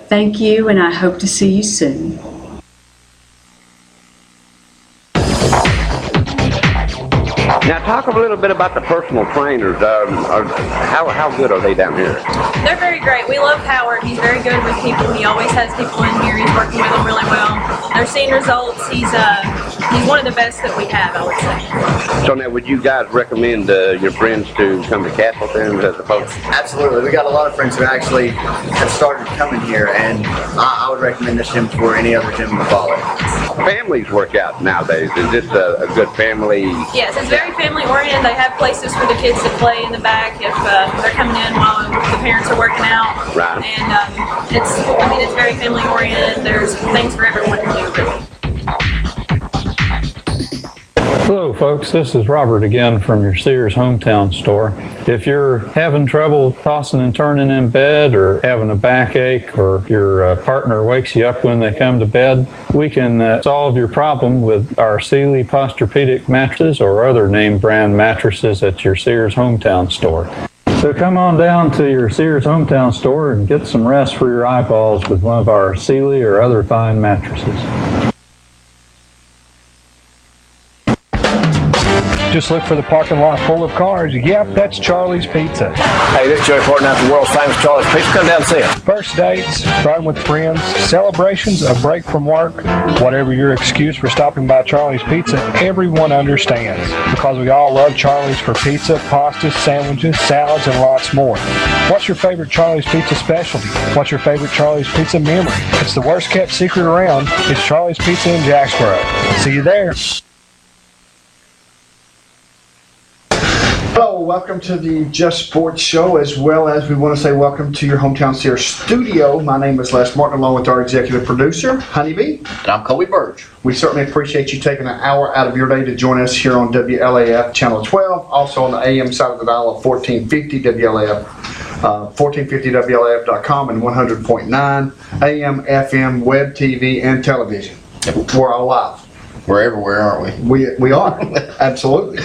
Thank you, and I hope to see you soon. Now, talk a little bit about the personal trainers. How good are they down here? They're very great. We love Howard. He's very good with people. He always has people in here. He's working with them really well. They're seeing results. He's one of the best that we have, I would say. So now, would you guys recommend your friends to come to Castleton as opposed? Absolutely. We got a lot of friends who actually have started coming here, and I would recommend this gym for any other gym in the valley. Families work out nowadays. Is this a good family? Yes, it's very family oriented. They have places for the kids to play in the back if they're coming in while the parents are working out. Right. And it's very family oriented. There's things for everyone to do, really. Hello folks, this is Robert again from your Sears Hometown store. If you're having trouble tossing and turning in bed or having a backache or your partner wakes you up when they come to bed, we can solve your problem with our Sealy Posturepedic mattresses or other name brand mattresses at your Sears Hometown store. So come on down to your Sears Hometown store and get some rest for your eyeballs with one of our Sealy or other fine mattresses. Just look for the parking lot full of cars. Yep, that's Charlie's Pizza. Hey, this is Joey Fortnite from world famous Charlie's Pizza. Come down and see us. First dates, riding with friends, celebrations, a break from work, whatever your excuse for stopping by Charlie's Pizza, everyone understands. Because we all love Charlie's for pizza, pasta, sandwiches, salads, and lots more. What's your favorite Charlie's Pizza specialty? What's your favorite Charlie's Pizza memory? It's the worst kept secret around. It's Charlie's Pizza in Jacksboro. See you there. Hello, welcome to the Just Sports Show, as well as we want to say welcome to your Hometown Sears studio. My name is Les Martin, along with our executive producer, Honeybee. And I'm Colby Burge. We certainly appreciate you taking an hour out of your day to join us here on WLAF Channel 12, also on the AM side of the dial of 1450 WLAF, 1450WLAF.com and 100.9 AM, FM, web, TV, and television. We're all live. We're everywhere, aren't we? We are, absolutely.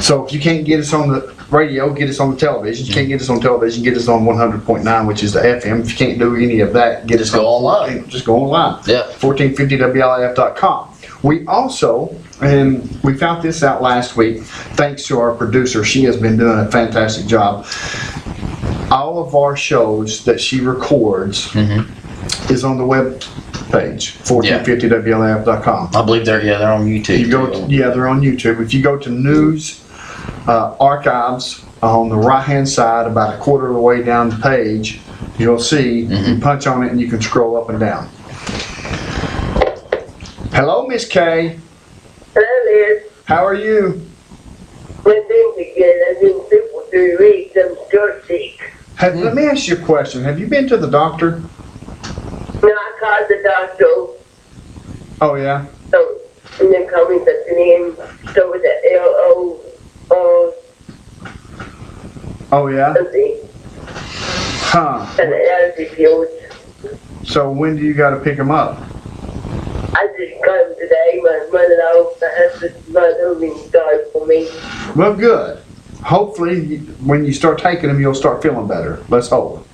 So if you can't get us on the radio, get us on the television. If you can't get us on television, get us on 100.9, which is the FM. If you can't do any of that, Just go online. Just go online. Yeah. 1450WLAF.com. We also, and we found this out last week, thanks to our producer. She has been doing a fantastic job. All of our shows that she records is on the web page, 1450WLAF.com. I believe they're on YouTube. They're on YouTube. If you go to News Archives on the right-hand side, about a quarter of the way down the page, you'll see, you punch on it and you can scroll up and down. Hello, Miss Kay. Hello, Liz. How are you? I'm doing good. I've been sick for 3 weeks. I'm still sick. Let me ask you a question. Have you been to the doctor? No, I called the doctor. Oh, yeah? So, and then called me something in. So with the LO, Oh, yeah? something. Huh. And the allergy pills. So when do you got to pick them up? I just got them today. My mother-in-law, my husband's mother, been sorry for me. Well, good. Hopefully, when you start taking them, you'll start feeling better. Let's hope.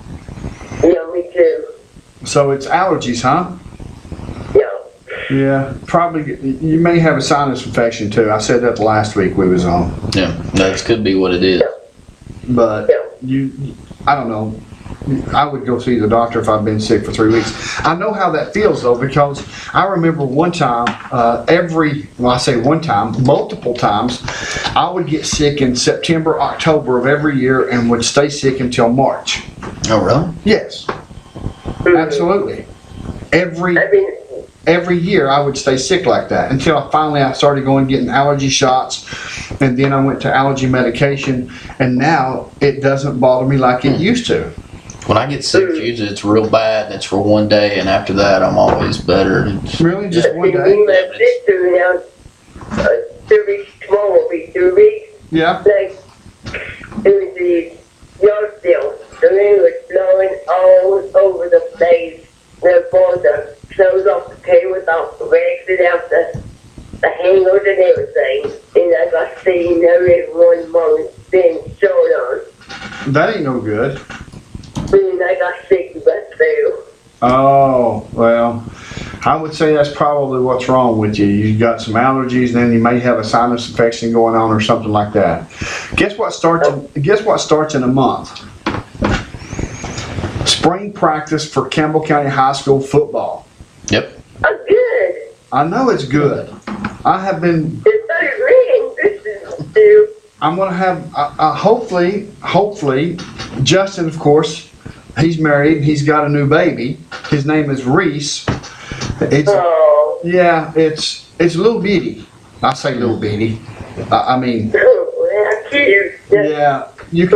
Yeah, me too. So it's allergies, huh? Yeah. Yeah, probably. You may have a sinus infection too. I said that last week we was on. Yeah, that could be what it is. But I don't know. I would go see the doctor if I've been sick for 3 weeks. I know how that feels though, because I remember one time, I say one time, multiple times, I would get sick in September, October of every year and would stay sick until March. Oh, really? Yes. Absolutely. Every year I would stay sick like that until I started going getting allergy shots, and then I went to allergy medication, and now it doesn't bother me like it used to. When I get sick, usually it's real bad and it's for one day, and after that I'm always better. Really? Just one day? My sister now, 2 weeks, tomorrow will be 2 weeks. Yeah. Like, it was the yard sale. The wind was blowing all over the place. Therefore, the clothes off the tables, off the racks, and out the hangers and everything. And I got seen every one morning being showed on. That ain't no good. And I got sick myself. Oh, well, I would say that's probably what's wrong with you. You got some allergies, and then you may have a sinus infection going on or something like that. Guess what starts in a month? Spring practice for Campbell County High School football. Yep. Oh, good. I know it's good. I have been. It's very reading. This is new. I'm gonna have hopefully, Justin, of course, he's married. He's got a new baby. His name is Reese. It's Oh, it's a little bitty. I say little bitty. I mean, oh, yeah, cute. yeah, you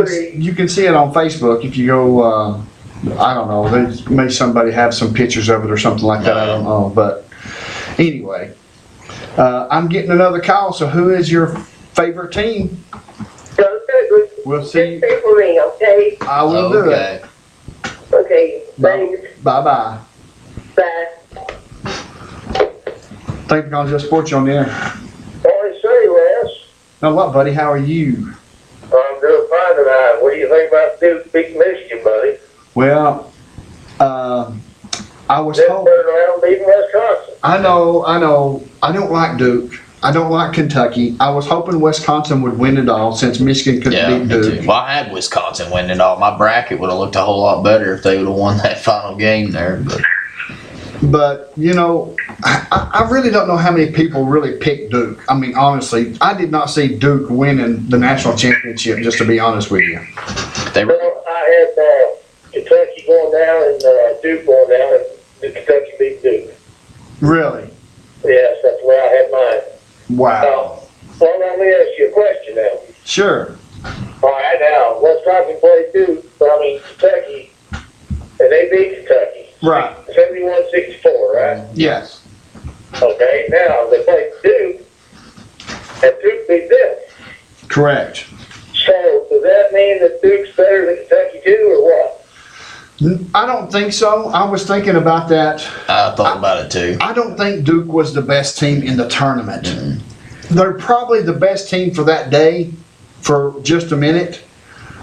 can see it on Facebook if you go. I don't know. May somebody have some pictures of it or something like that. I don't know. But anyway, I'm getting another call. So who is your favorite team? Go good. We'll see. Just stay for me, okay? I will do it. Okay, thanks. Bye bye. Bye. Thank you for calling Just Sports. You on the air. Morning, say, Wes. Now what, buddy? How are you? I'm doing fine tonight. What do you think about Duke beating Michigan, buddy? Well, I was Then told. turn around beating Wisconsin. I know. I don't like Duke. I don't like Kentucky. I was hoping Wisconsin would win it all since Michigan couldn't Yeah, beat me Duke. too. Well, I had Wisconsin winning it all. My bracket would have looked a whole lot better if they would have won that final game there. But, you know, I really don't know how many people really picked Duke. I mean, honestly, I did not see Duke winning the national championship, just to be honest with you. Well, I had Kentucky going down and Duke going down, and Kentucky beat Duke. Really? Yes, that's where I had mine. Wow. Well, let me ask you a question now. Sure. All right, now, Wisconsin played Kentucky, and they beat Kentucky. Right. 71-64, right? Yes. Okay, now they played Duke, and Duke beat them. Correct. So, does that mean that Duke's better than Kentucky too, or what? I don't think so. I was thinking about that. I thought about it too. I don't think Duke was the best team in the tournament. Mm-hmm. They're probably the best team for that day for just a minute.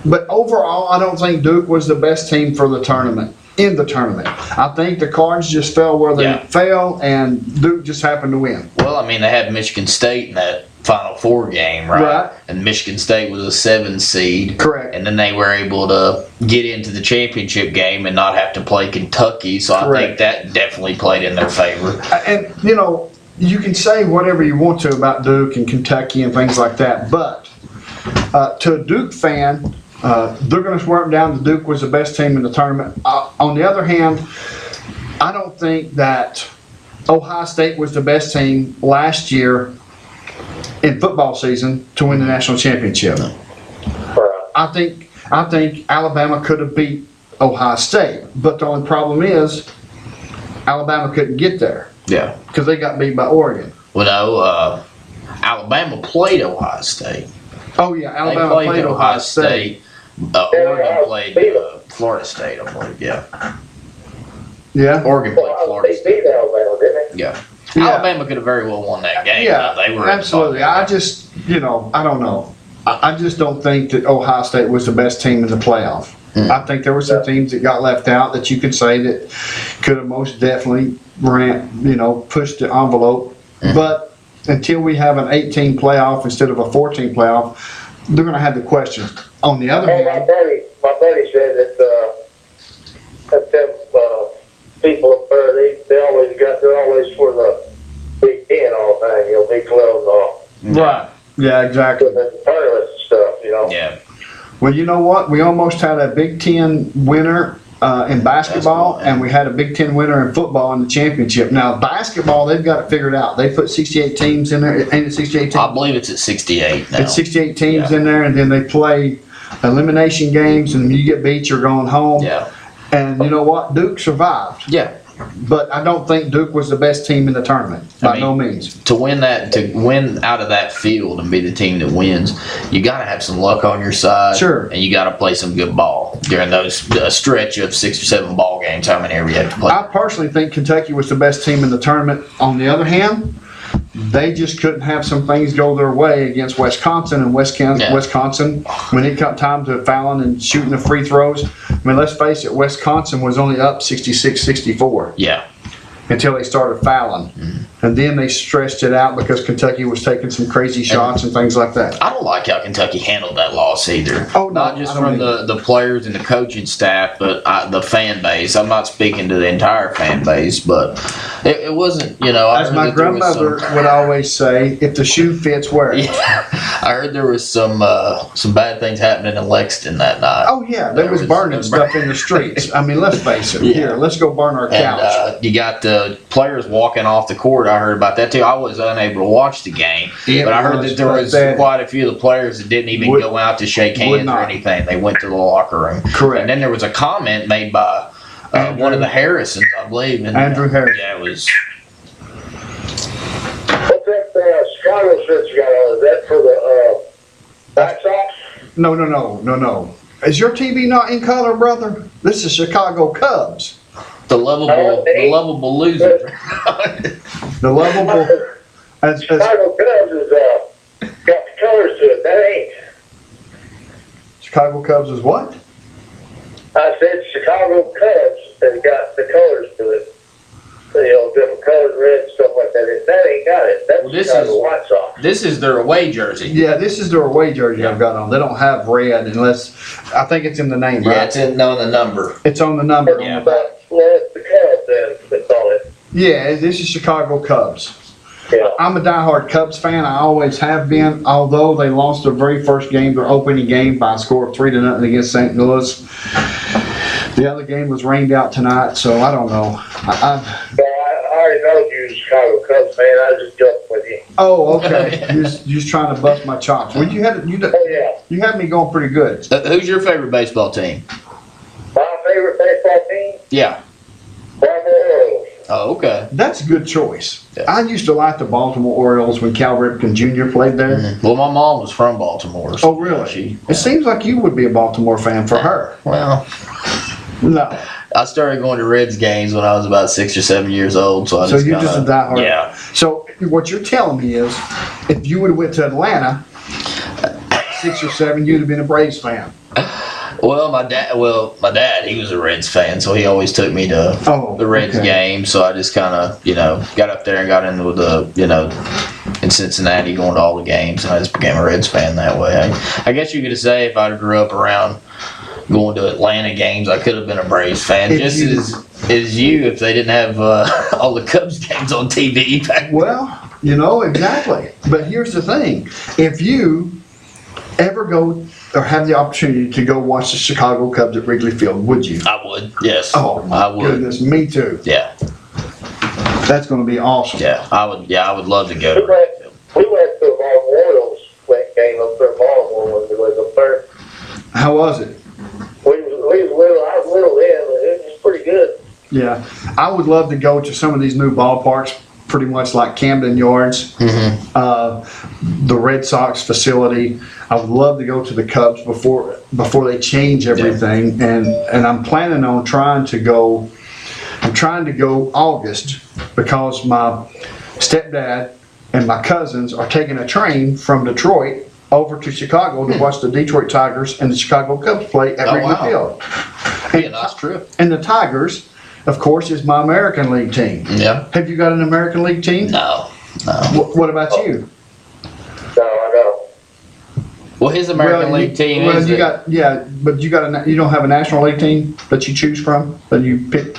But overall, I don't think Duke was the best team for the tournament. In the tournament, I think the cards just fell where they fell, and Duke just happened to win. Well, I mean, they had Michigan State in that Final Four game, right? And Michigan State was a 7 seed. Correct. And then they were able to get into the championship game and not have to play Kentucky. So I think that definitely played in their favor. And, you know, you can say whatever you want to about Duke and Kentucky and things like that, but to a Duke fan, they're going to swear them down that Duke was the best team in the tournament. On the other hand, I don't think that Ohio State was the best team last year in football season to win the national championship. I think Alabama could have beat Ohio State, but the only problem is Alabama couldn't get there. Yeah. Because they got beat by Oregon. Well, no, Alabama played Ohio State. Oh, yeah, Alabama played Ohio State. Oregon played Florida State, I believe, yeah. Yeah? Oregon played Florida State. They beat Alabama, didn't they? Yeah. Alabama could have very well won that game. Yeah, They were absolutely. I just, you know, I don't know. I just don't think that Ohio State was the best team in the playoff. I think there were some teams that got left out that you could say that could have most definitely pushed the envelope. But until we have an 18 playoff instead of a 14 playoff, they're going to have the questions. On the other hand, my buddy said that them people up there, they're always for the Big Ten all the time, Big 12 and all. Right. Yeah, exactly. The tournaments and stuff, Yeah. Well, you know what? We almost had a Big Ten winner in basketball, and we had a Big Ten winner in football in the championship. Now, basketball, they've got it figured out. They put 68 teams in there. Ain't it 68 teams? I believe it's at 68 now. It's 68 teams in there, and then they play elimination games, and you get beat, you're going home. Yeah. And you know what? Duke survived. Yeah. But I don't think Duke was the best team in the tournament, by no means. To win out of that field and be the team that wins, you got to have some luck on your side. Sure. And you got to play some good ball during a stretch of 6 or 7 ball games, how many ever you have to play. I personally think Kentucky was the best team in the tournament. On the other hand, They just couldn't have some things go their way against Wisconsin and Wisconsin when it come time to fouling and shooting the free throws. I mean, let's face it, Wisconsin was only up 66-64. Yeah. Until they started fouling. And then they stretched it out because Kentucky was taking some crazy shots and things like that. I don't like how Kentucky handled that loss either. Oh, no, not just I don't from the players and the coaching staff, but the fan base. I'm not speaking to the entire fan base, but it wasn't, As my grandmother would always say, if the shoe fits, wear it. Yeah, I heard there was some bad things happening in Lexington that night. Oh, yeah. They was burning stuff in the streets. I mean, let's face it. Yeah. Here, let's go burn our couch. And you got the players walking off the court. I heard about that too. I was unable to watch the game, but I heard that there was quite a few of the players that didn't even go out to shake hands or anything. They went to the locker room. Correct. And then there was a comment made by one of the Harrisons, I believe. And, Andrew Harrison. Yeah, it was. What's that Chicago shirt you got on? Is that for the White Sox? No. Is your TV not in color, brother? This is Chicago Cubs. The lovable loser. The lovable. Chicago Cubs is got the colors to it. That ain't. Chicago Cubs is what? I said Chicago Cubs has got the colors to it. Different colors, red, stuff like that. That ain't got it. That's Chicago White Sox. This is their away jersey. Yeah, this is their away jersey I've got on. They don't have red unless, I think it's in the name, right? Yeah, it's in the number. It's on the number on the back. Well, it's the Cubs then, they call it. Yeah, this is Chicago Cubs. Yeah. I'm a diehard Cubs fan. I always have been, although they lost their very first game, their opening game, by a score of 3-0 against St. Louis. The other game was rained out tonight, so I don't know. I already know you're a Chicago Cubs fan. I was just joking with you. Oh, okay. You're just trying to bust my chops. Well, you had me going pretty good. Who's your favorite baseball team? My favorite baseball team? Yeah. Baltimore Orioles. Oh, okay. That's a good choice. Yeah. I used to like the Baltimore Orioles when Cal Ripken Jr. played there. Mm-hmm. Well, my mom was from Baltimore. So Oh, really? It seems like you would be a Baltimore fan for her. Well, No. I started going to Reds games when I was about 6 or 7 years old. So So you're just a diehard. Yeah. So what you're telling me is, if you would have went to Atlanta, 6 or 7, you'd have been a Braves fan. Well, my dad, he was a Reds fan, so he always took me to the Reds games. So I just kind of, got up there and got into in Cincinnati, going to all the games, and I just became a Reds fan that way. I guess you could say if I grew up around going to Atlanta games, I could have been a Braves fan, as you, if they didn't have all the Cubs games on TV back then. Well, exactly. But here's the thing. If you ever go or have the opportunity to go watch the Chicago Cubs at Wrigley Field, would you? I would, yes. Oh, my I would. goodness. Me too. Yeah. That's going to be awesome. Yeah, I would love to go We to went to the Baltimore Orioles game up there in Baltimore when we was up there. How was it? I was little then, but it was pretty good. Yeah. I would love to go to some of these new ballparks, pretty much like Camden Yards, the Red Sox facility. I would love to go to the Cubs before they change everything, and I'm planning on trying to go August, because my stepdad and my cousins are taking a train from Detroit over to Chicago to watch the Detroit Tigers and the Chicago Cubs play at Wrigley Field. Be a nice trip. And the Tigers, of course, is my American League team. Yeah. Have you got an American League team? No. What about you? No, I know. Well, his American League team well, is. you don't have a National League team that you choose from, that you pick.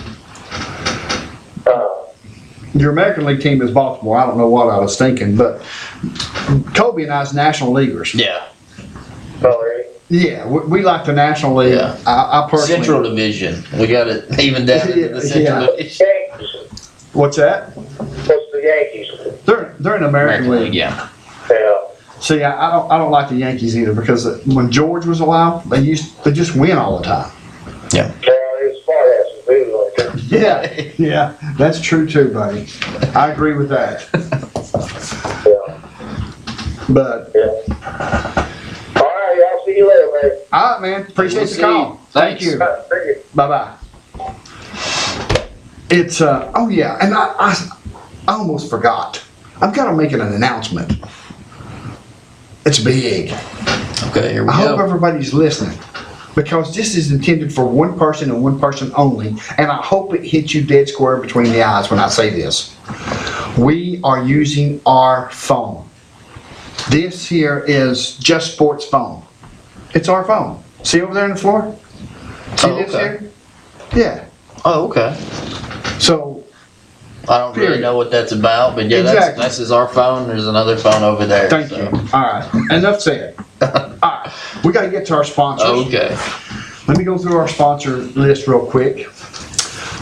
Your American League team is Baltimore. I don't know what I was thinking, but Kobe and I's National Leaguers. Yeah. Yeah, we like the National League. Yeah. I personally. Central Division. We got it even down into the Central Division. Yankees. What's that? What's the Yankees? They're an American League. Yeah. Yeah. See, I don't like the Yankees either, because when George was alive, they just win all the time. Yeah. It's smart asses do like that. Yeah, that's true too, buddy. I agree with that. Yeah. But All right, I'll see you later, man. all right, man. Appreciate the call. Thank you. Thank you. Bye bye. It's and I almost forgot. I've got to make an announcement. It's big. Okay, here we I hope go. everybody's listening, because this is intended for one person and one person only, and I hope it hits you dead square between the eyes when I say this. We are using our phone. This here is Just Sports phone. It's our phone. See over there on the floor? See Oh, this okay. here? Yeah. Oh, okay. So, I don't really Period. know what that's about, but yeah, Exactly. that's is our phone. There's another phone over there. thank so. you. All right. Enough said. All right. We got to get to our sponsors. Okay. Let me go through our sponsor list real quick.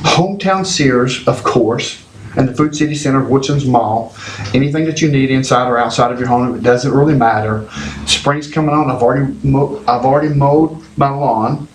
Hometown Sears, of course, and the Food City Center of Woodson's Mall. Anything that you need inside or outside of your home, it doesn't really matter. Spring's coming on. I've already mowed my lawn.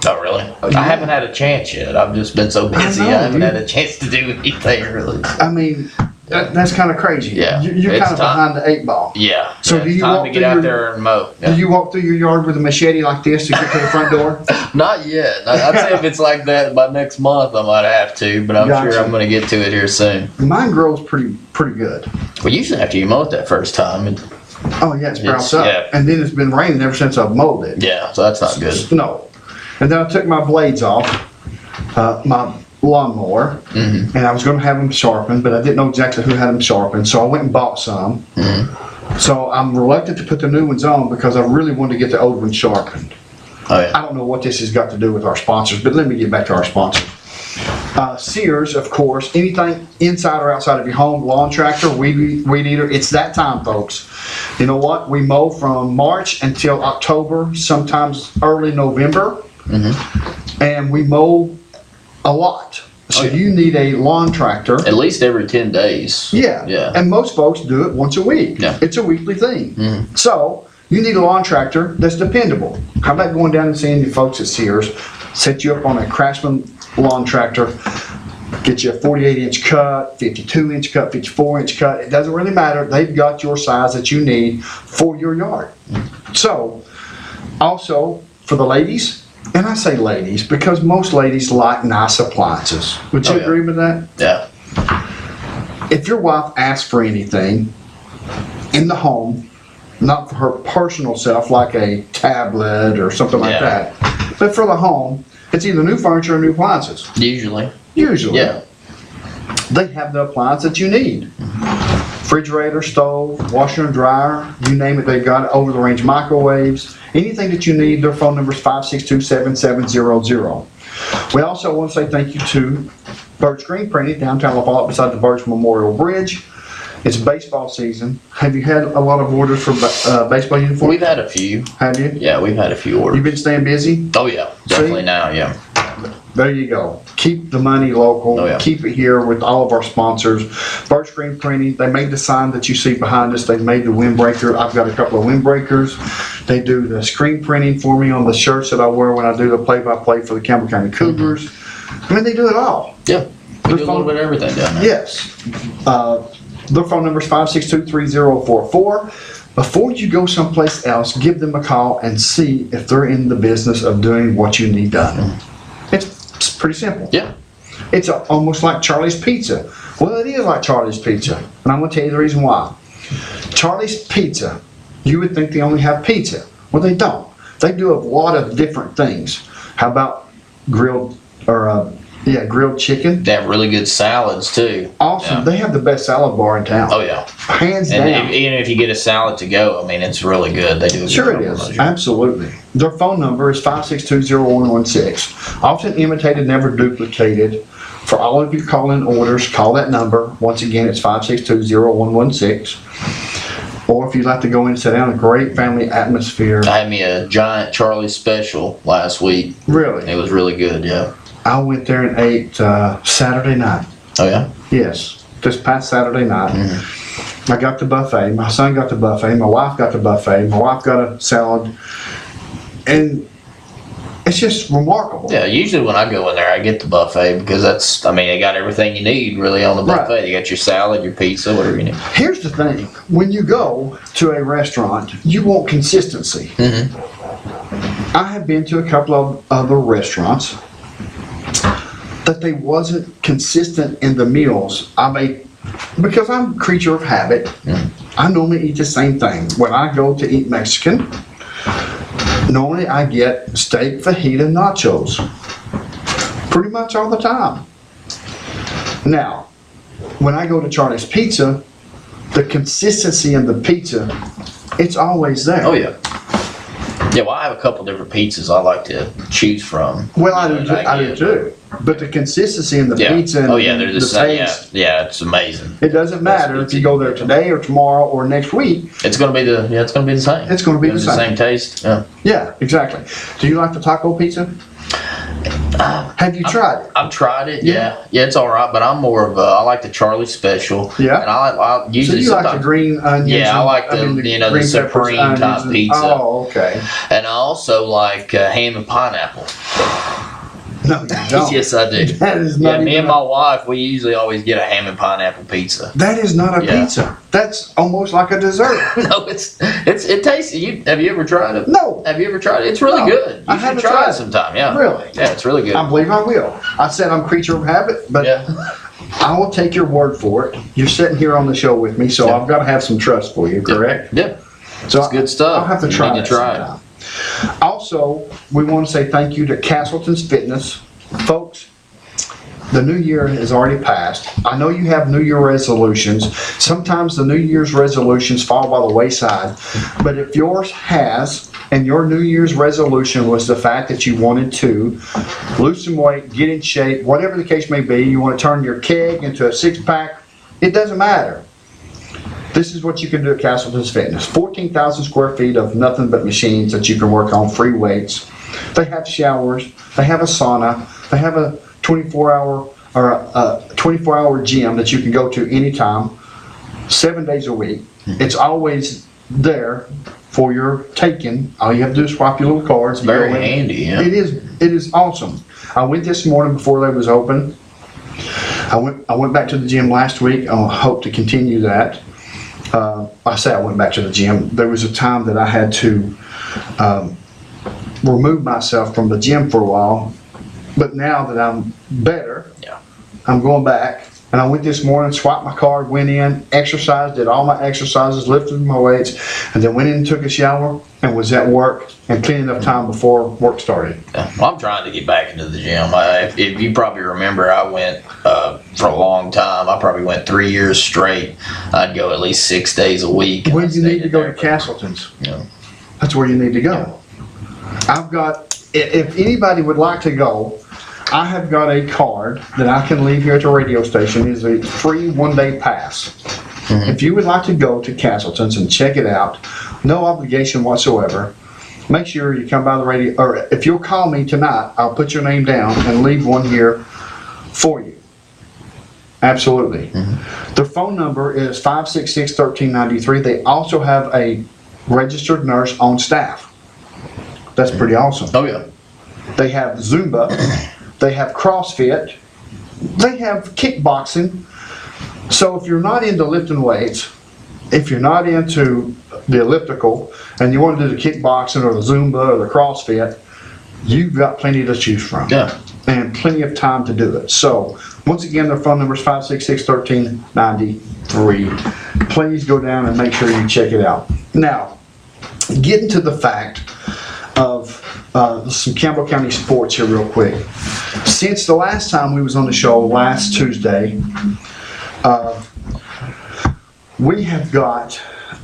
Oh, really? I haven't had a chance yet. I've just been so busy. I, know, haven't you- had a chance to do anything really. I mean, that's kind of crazy. Yeah, You're it's kind of time. behind the 8 ball. Yeah. So yeah, do it's you time walk to through get out your- there and mow? Do you walk through your yard with a machete like this to get to the front door? Not yet. I'd say if it's like that by next month, I might have to, but I'm Gotcha. sure I'm going to get to it here soon. Mine grows pretty good. Well, usually after you mow it that first time, Oh yeah, it sprouts up. yeah. And then it's been raining ever since I've mowed it. yeah, so that's not good. No. And then I took my blades off, my lawnmower, and I was going to have them sharpened, but I didn't know exactly who had them sharpened, so I went and bought some. So I'm reluctant to put the new ones on because I really wanted to get the old ones sharpened. Oh, yeah. I don't know what this has got to do with our sponsors, but let me get back to our sponsors. Sears, of course, anything inside or outside of your home, lawn tractor, weed eater, it's that time, folks. You know what? We mow from March until October, sometimes early November, and we mow a lot. So Oh, yeah. you need a lawn tractor. At least every 10 days. Yeah. Yeah. And most folks do it once a week. Yeah. It's a weekly thing. So you need a lawn tractor that's dependable. How about going down and seeing your folks at Sears, set you up on a Craftsman lawn tractor, get you a 48-inch cut, 52-inch cut, 54-inch cut. It doesn't really matter. They've got your size that you need for your yard. So also for the ladies, and I say ladies because most ladies like nice appliances. Would you Oh, yeah. agree with that? Yeah. If your wife asks for anything in the home, not for her personal self, like a tablet or something like Yeah. that, but for the home, it's either new furniture or new appliances. Usually. Usually. Yeah. They have the appliance that you need. Refrigerator, stove, washer and dryer, you name it, they've got over the range microwaves. Anything that you need, their phone number is 562-7700. We also want to say thank you to Birch Green Printing, downtown La Follette beside the Birch Memorial Bridge. It's baseball season. Have you had a lot of orders for baseball uniforms? We've had a few. Have you? Yeah, we've had a few orders. You've been staying busy? Oh, yeah. Definitely now, yeah. There you go. Keep the money local. Oh, yeah. Keep it here with all of our sponsors. Birch Green Printing, they made the sign that you see behind us. They made the windbreaker. I've got a couple of windbreakers. They do the screen printing for me on the shirts that I wear when I do the play-by-play for the Campbell County Cougars. I mean, they do it all. Yeah. We Their do a phone- little bit of everything down there. Yes. Their phone number is 562-3044. Before you go someplace else, give them a call and see if they're in the business of doing what you need done. It's pretty simple. Yeah. It's almost like Charlie's Pizza. Well, it is like Charlie's Pizza, and I'm going to tell you the reason why. Charlie's Pizza, you would think they only have pizza. Well, they don't. They do a lot of different things. How about grilled chicken? They have really good salads, too. Awesome. Yeah. They have the best salad bar in town. Oh, yeah. Hands And down. even if you get a salad to go, I mean, it's really good. They do a good Sure job it on is. those. Absolutely. Their phone number is 562-0116. Often imitated, never duplicated. For all of your call-in orders, call that number. Once again, it's 562-0116. Or if you'd like to go in and sit down, a great family atmosphere. I had me a giant Charlie special last week. Really? It was really good, yeah. I went there and ate Saturday night. Oh, yeah? Yes, this past Saturday night. I got the buffet. My son got the buffet. My wife got the buffet. My wife got a salad. And it's just remarkable. Yeah, usually when I go in there, I get the buffet because they got everything you need really on the Right. buffet. You got your salad, your pizza, whatever you need. Here's the thing. When you go to a restaurant, you want consistency. I have been to a couple of other restaurants that they wasn't consistent in the meals. I ate because I'm a creature of habit, I normally eat the same thing. When I go to eat Mexican, normally I get steak, fajita, nachos. Pretty much all the time. Now, when I go to Charlie's Pizza, the consistency in the pizza, it's always there. Oh yeah. Yeah, well, I have a couple different pizzas I like to choose from. Well, I do too. But the consistency in the pizza and they're the same. taste, Yeah, it's amazing. it doesn't matter if you go there today or tomorrow or next week. It's gonna be the same. It's gonna be the same. Same taste. Yeah. Yeah, exactly. Do you like the taco pizza? Have you tried it? I've tried it. Yeah. Yeah, it's all right. But I'm more of I like the Charlie Special. Yeah. And I So usually you like the sometimes. green onions? Yeah, I like and- the green the peppers, supreme onions, type and- pizza. Oh, okay. And I also like ham and pineapple. No, you don't. Yes, I do. That is Yeah, not me even and my wife, we usually always get a ham and pineapple pizza. That is not a Yeah. pizza. That's almost like a dessert. No, it tastes. Have you ever tried it? No. Have you ever tried it? It's really No, good. You I should haven't try tried it it. sometime. Yeah. Really? Yeah, it's really good. I believe I will. I said I'm a creature of habit, but Yeah. I will take your word for it. You're sitting here on the show with me, so Yeah. I've got to have some trust for you, correct? Yeah. So It's good stuff. I'll have to You try need it to try it. sometime. Also, we want to say thank you to Castleton's Fitness. Folks, the new year has already passed. I know you have New Year resolutions. Sometimes the New Year's resolutions fall by the wayside. But if yours has, and your New Year's resolution was the fact that you wanted to lose some weight, get in shape, whatever the case may be, you want to turn your keg into a six-pack, it doesn't matter. This is what you can do at Castleton's Fitness. 14,000 square feet of nothing but machines that you can work on, free weights. They have showers, they have a sauna, they have a 24-hour gym that you can go to anytime, 7 days a week. It's always there for your taking. All you have to do is swipe your little cards. Very Go in. handy, yeah. It is awesome. I went this morning before they was open. I went back to the gym last week. I hope to continue that. I say I went back to the gym. There was a time that I had to remove myself from the gym for a while, but now that I'm better, Yeah. I'm going back. And I went this morning, swiped my card, went in, exercised, did all my exercises, lifted my weights, and then went in and took a shower and was at work and plenty enough time before work started. Yeah. Well, I'm trying to get back into the gym. If you probably remember, I went for a long time. I probably went 3 years straight. I'd go at least 6 days a week. and When I you need stayed to go there. to Castleton's, Yeah. that's where you need to go. I've got, if anybody would like to go, I have got a card that I can leave here at the radio station. It's a free one-day pass. If you would like to go to Castleton's and check it out, no obligation whatsoever, make sure you come by the radio, or if you'll call me tonight, I'll put your name down and leave one here for you. Absolutely. Their phone number is 566-1393. They also have a registered nurse on staff. That's pretty awesome. Oh yeah. They have Zumba, they have CrossFit, they have kickboxing. So if you're not into lifting weights, if you're not into the elliptical, and you want to do the kickboxing or the Zumba or the CrossFit, you've got plenty to choose from. Yeah. And plenty of time to do it. So once again, their phone number is 566-1393. Please go down and make sure you check it out. Now, getting to the fact of some Campbell County sports here real quick. Since the last time we was on the show last Tuesday, we have got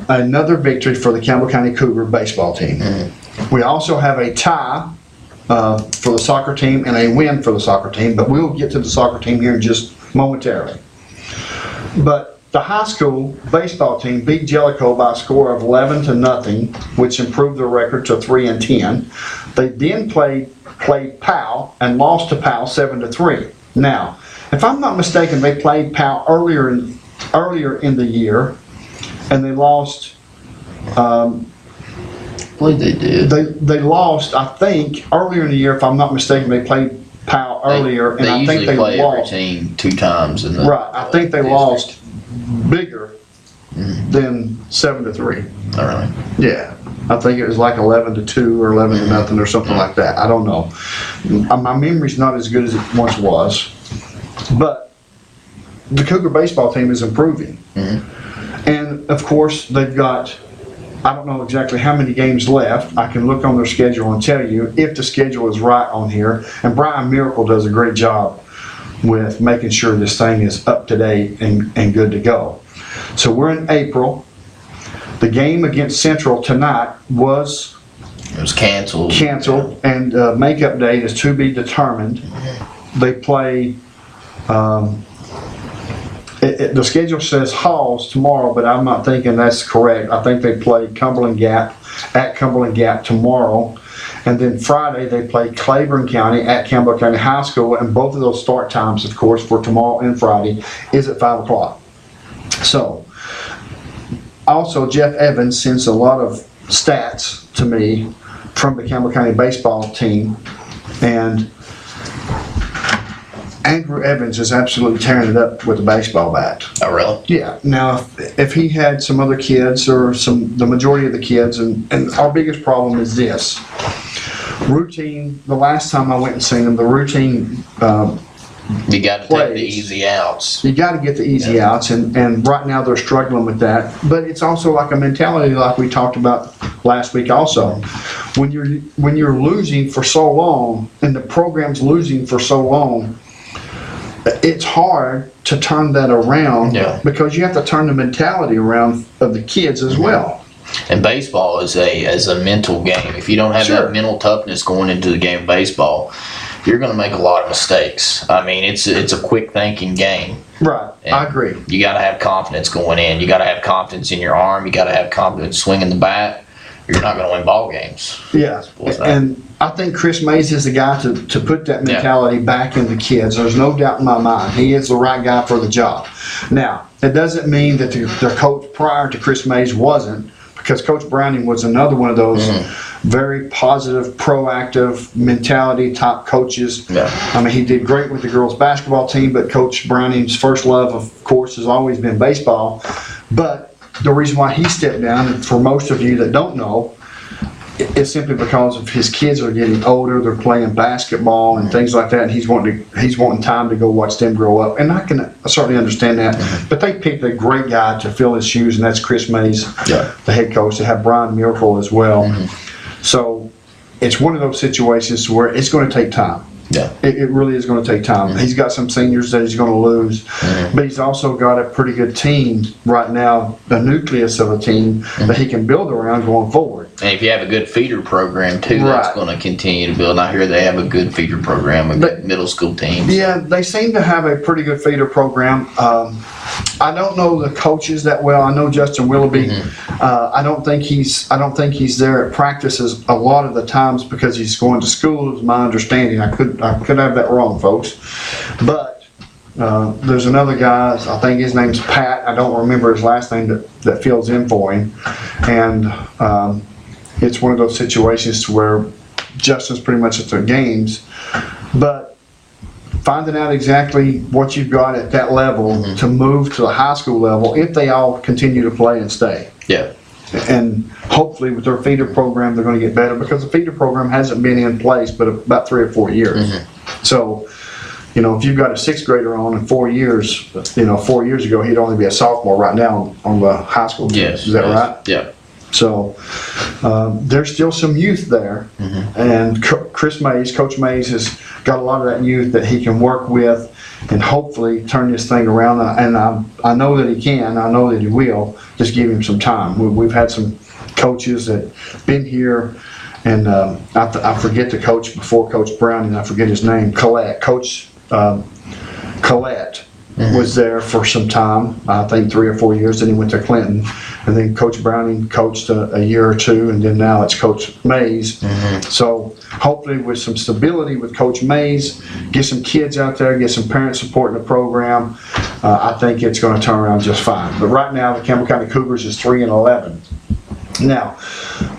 another victory for the Campbell County Cougar baseball team. We also have a tie for the soccer team and a win for the soccer team, but we'll get to the soccer team here in just momentarily. But the high school baseball team beat Jellicoe by a score of 11-0, which improved their record to 3-10. They then played Powell and lost to Powell 7-3. Now, if I'm not mistaken, they played Powell earlier in the year, and they lost. I believe they did. They lost, I think, earlier in the year. If I'm not mistaken, they played Powell earlier, and I think they play every lost. team 2 times in the Right, I think they district. lost bigger than 7-3. All right. Yeah, I think it was like 11-2 or 11-0 or something like that. I don't know. My memory's not as good as it once was, but the Cougar baseball team is improving. And of course, they've got, I don't know exactly how many games left. I can look on their schedule and tell you if the schedule is right on here. And Brian Miracle does a great job with making sure this thing is up to date and good to go. So we're in April. The game against Central tonight was canceled. And makeup date is to be determined. They play. The schedule says Halls tomorrow, but I'm not thinking that's correct. I think they play Cumberland Gap at Cumberland Gap tomorrow. And then Friday they play Claiborne County at Campbell County High School. And both of those start times, of course, for tomorrow and Friday is at 5 o'clock. So, also Jeff Evans sends a lot of stats to me from the Campbell County baseball team. And Andrew Evans is absolutely tearing it up with a baseball bat. Oh, really? Yeah. Now, if he had some other kids or the majority of the kids, and our biggest problem is this. Routine, the last time I went and seen them, the routine you got to take the easy outs. You got to get the easy outs, and right now they're struggling with that. But it's also like a mentality like we talked about last week also. When you're losing for so long, and the program's losing for so long, it's hard to turn that around because you have to turn the mentality around of the kids as well. And baseball is a mental game. If you don't have that mental toughness going into the game of baseball, you're going to make a lot of mistakes. I mean, it's a quick thinking game. Right, and I agree. You got to have confidence going in. You got to have confidence in your arm. You got to have confidence swinging the bat. You're not going to win ball games. Yeah, and I think Chris Mays is the guy to put that mentality back into kids. There's no doubt in my mind. He is the right guy for the job. Now, it doesn't mean that the coach prior to Chris Mays wasn't, because Coach Browning was another one of those very positive, proactive mentality type coaches. Yeah. I mean, he did great with the girls basketball team, but Coach Browning's first love, of course, has always been baseball. But the reason why he stepped down, and for most of you that don't know, is simply because of his kids are getting older, they're playing basketball and things like that, and he's wanting time to go watch them grow up. And I can certainly understand that. But they picked a great guy to fill his shoes, and that's Chris Mays, the head coach. They have Brian Miracle as well. So it's one of those situations where it's going to take time. Yeah, it really is going to take time. He's got some seniors that he's going to lose, but he's also got a pretty good team right now, the nucleus of a team that he can build around going forward. And if you have a good feeder program too, that's going to continue to build. And I hear they have a good feeder program, a good middle school team. Yeah, they seem to have a pretty good feeder program. I don't know the coaches that well. I know Justin Willoughby. I don't think he's there at practices a lot of the times because he's going to school, is my understanding. I could have that wrong, folks. But there's another guy, I think his name's Pat. I don't remember his last name that fills in for him. And it's one of those situations where Justin's pretty much at the games. But finding out exactly what you've got at that level to move to the high school level, if they all continue to play and stay. Yeah. And hopefully with their feeder program, they're going to get better, because the feeder program hasn't been in place but about 3 or 4 years. So, if you've got a 6th grader on in 4 years, 4 years ago, he'd only be a sophomore right now on the high school team. Yes. Is that right? Yeah. So there's still some youth there, and Chris Mays, Coach Mays, has got a lot of that youth that he can work with and hopefully turn this thing around. And I know that he can. I know that he will. Just give him some time. We've had some coaches that been here, and I forget the coach before Coach Browning. I forget his name. Coach Collette was there for some time. I think 3 or 4 years. Then he went to Clinton, and then Coach Browning coached a year or two, and then now it's Coach Mays. So hopefully with some stability with Coach Mays, get some kids out there, get some parents supporting the program, I think it's going to turn around just fine. But right now the Campbell County Cougars is 3-11. Now,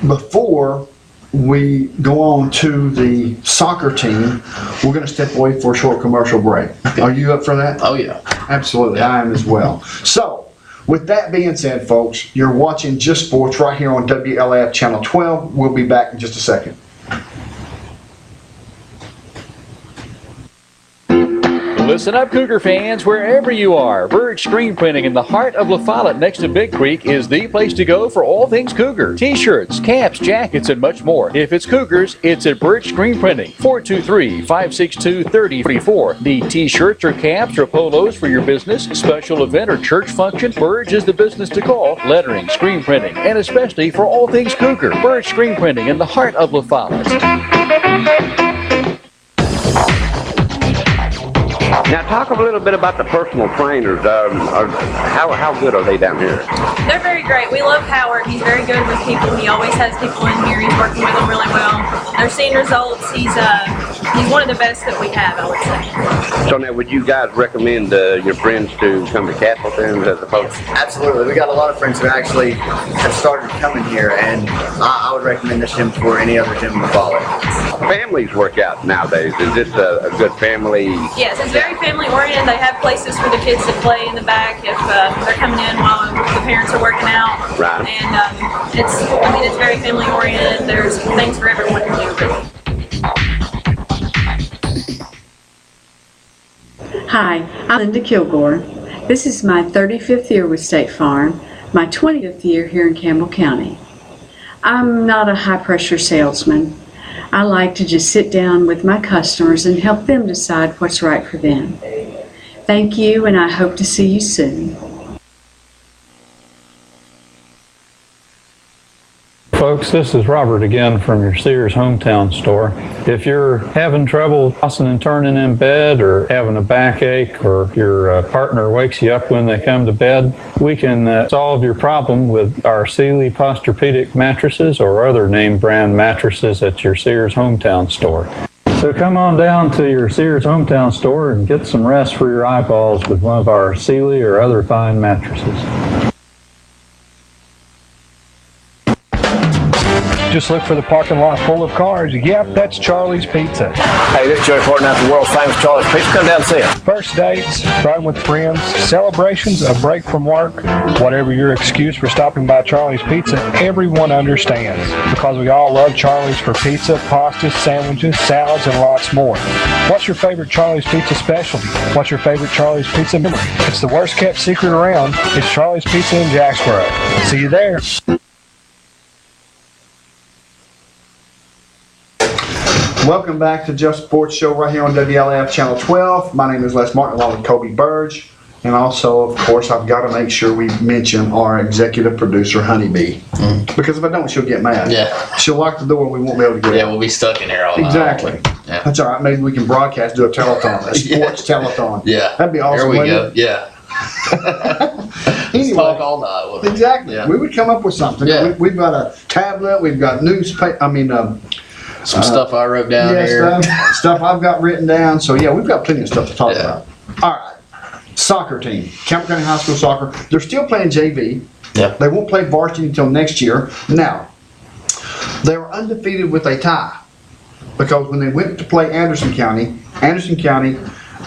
before we go on to the soccer team, we're going to step away for a short commercial break. Okay. Are you up for that? Oh yeah, absolutely. I am as well. So, with that being said, folks, you're watching Just Sports right here on WLAF Channel 12. We'll be back in just a second. The Listen up, Cougar fans, wherever you are. Birch Screen Printing in the heart of La Follette next to Big Creek is the place to go for all things Cougar. T-shirts, caps, jackets, and much more. If it's Cougars, it's at Birch Screen Printing. 423-562-3034. Need T-shirts or caps or polos for your business, special event, or church function? Birch is the business to call. Lettering, screen printing, and especially for all things Cougar. Birch Screen Printing in the heart of La Follette. Now talk a little bit about the personal trainers. How good are they down here? They're very great. We love Howard. He's very good with people. He always has people in here. He's working with them really well. They're seeing results. He's one of the best that we have, I would say. So now, would you guys recommend your friends to come to Castleton as opposed? Absolutely. We got a lot of friends who actually have started coming here, and I would recommend this gym for any other gym in the Follette. Families work out nowadays. Is this a good family? Yes, it's very family oriented. They have places for the kids to play in the back if they're coming in while the parents are working out. Right. And it's very family oriented. There's things for everyone to do, really. Hi, I'm Linda Kilgore. This is my 35th year with State Farm, my 20th year here in Campbell County. I'm not a high-pressure salesman. I like to just sit down with my customers and help them decide what's right for them. Thank you, and I hope to see you soon. Folks, this is Robert again from your Sears hometown store. If you're having trouble tossing and turning in bed, or having a backache, or your partner wakes you up when they come to bed, we can solve your problem with our Sealy Posturepedic mattresses or other name brand mattresses at your Sears hometown store. So come on down to your Sears hometown store and get some rest for your eyeballs with one of our Sealy or other fine mattresses. Just look for the parking lot full of cars. Yep, that's Charlie's Pizza. Hey, this is Joey Fortin out the world famous Charlie's Pizza. Come down and see us. First dates, fun with friends, celebrations, a break from work, whatever your excuse for stopping by Charlie's Pizza, everyone understands. Because we all love Charlie's for pizza, pastas, sandwiches, salads, and lots more. What's your favorite Charlie's Pizza specialty? What's your favorite Charlie's Pizza memory? It's the worst kept secret around. It's Charlie's Pizza in Jacksboro. See you there. Welcome back to Just Sports Show right here on WLAF Channel 12. My name is Les Martin along with Kobe Burge. And also, of course, I've got to make sure we mention our executive producer, Honeybee. Because if I don't, she'll get mad. Yeah. She'll lock the door and we won't be able to get out. We'll be stuck in here all night. Exactly. Yeah. That's all right. Maybe we can broadcast, do a telethon, a sports telethon. Yeah. That'd be awesome. There we go. Yeah. Anyway, talk all night. Wouldn't it? Exactly. Yeah. We would come up with something. Yeah. We've got a tablet. We've got newspaper. Some stuff I wrote down here. Stuff I've got written down. So yeah, we've got plenty of stuff to talk about. All right. Soccer team, Campbell County High School soccer. They're still playing JV. Yeah. They won't play varsity until next year. Now, they were undefeated with a tie because when they went to play Anderson County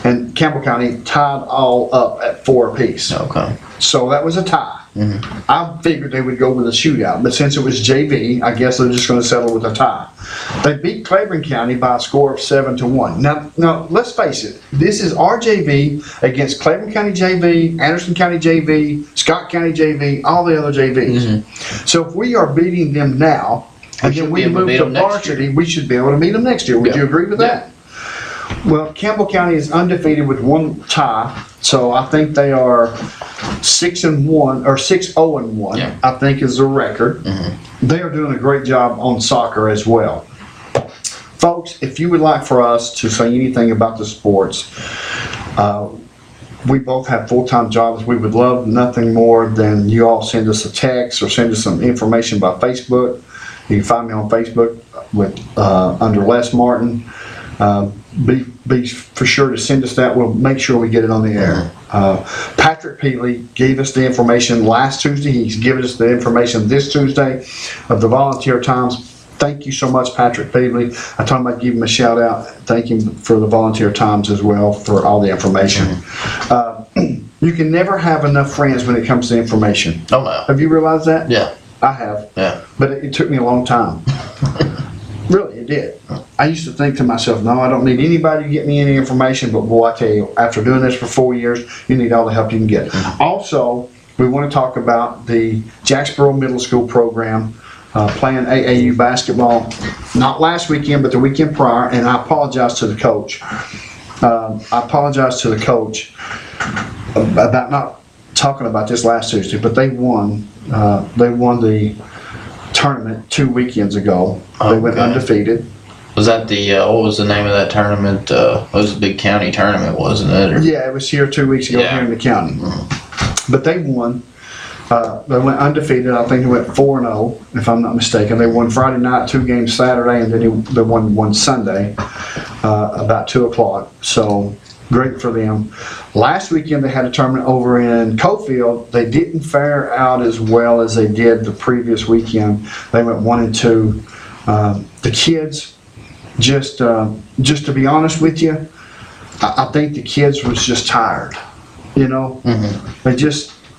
and Campbell County tied all up at 4 apiece. Okay. So that was a tie. Mm-hmm. I figured they would go with a shootout, but since it was JV, I guess they're just going to settle with a tie. They beat Claiborne County by a score of 7-1. Now, let's face it. This is our JV against Claiborne County JV, Anderson County JV, Scott County JV, all the other JVs. Mm-hmm. So if we are beating them now, and then we move to varsity, we should be able to meet them next year. Would you agree with that? Well, Campbell County is undefeated with one tie, so I think they are 6-1 or 6-0-1. Yeah. I think is the record. Mm-hmm. They are doing a great job on soccer as well. Folks, if you would like for us to say anything about the sports, we both have full-time jobs. We would love nothing more than you all send us a text or send us some information by Facebook. You can find me on Facebook with under Les Martin. Be for sure to send us that. We'll make sure we get it on the air. Patrick Peely gave us the information last Tuesday. He's given us the information this Tuesday of the volunteer times. Thank you so much, Patrick Peely. I told him I'd give him a shout out. Thank him for the volunteer times as well for all the information. You can never have enough friends when it comes to information. Oh, no. Have you realized that? Yeah. I have. Yeah. But it took me a long time. Really, it did. I used to think to myself, no, I don't need anybody to get me any information, but boy, I tell you, after doing this for 4 years, you need all the help you can get. Also, we want to talk about the Jacksboro Middle School program playing AAU basketball, not last weekend, but the weekend prior, and I apologize to the coach. About not talking about this last Tuesday, but they won the tournament 2 weekends ago. They went undefeated. Was that the, what was the name of that tournament? It was a big county tournament, wasn't it? Or- Yeah, it was here 2 weeks ago here in the county. But they won. They went undefeated. I think they went 4-0, if I'm not mistaken. They won Friday night, 2 games Saturday, and then they won one Sunday about 2 o'clock. So great for them. Last weekend they had a tournament over in Cofield. They didn't fare out as well as they did the previous weekend. They went 1-2. The kids, just to be honest with you, I think the kids was just tired. You know,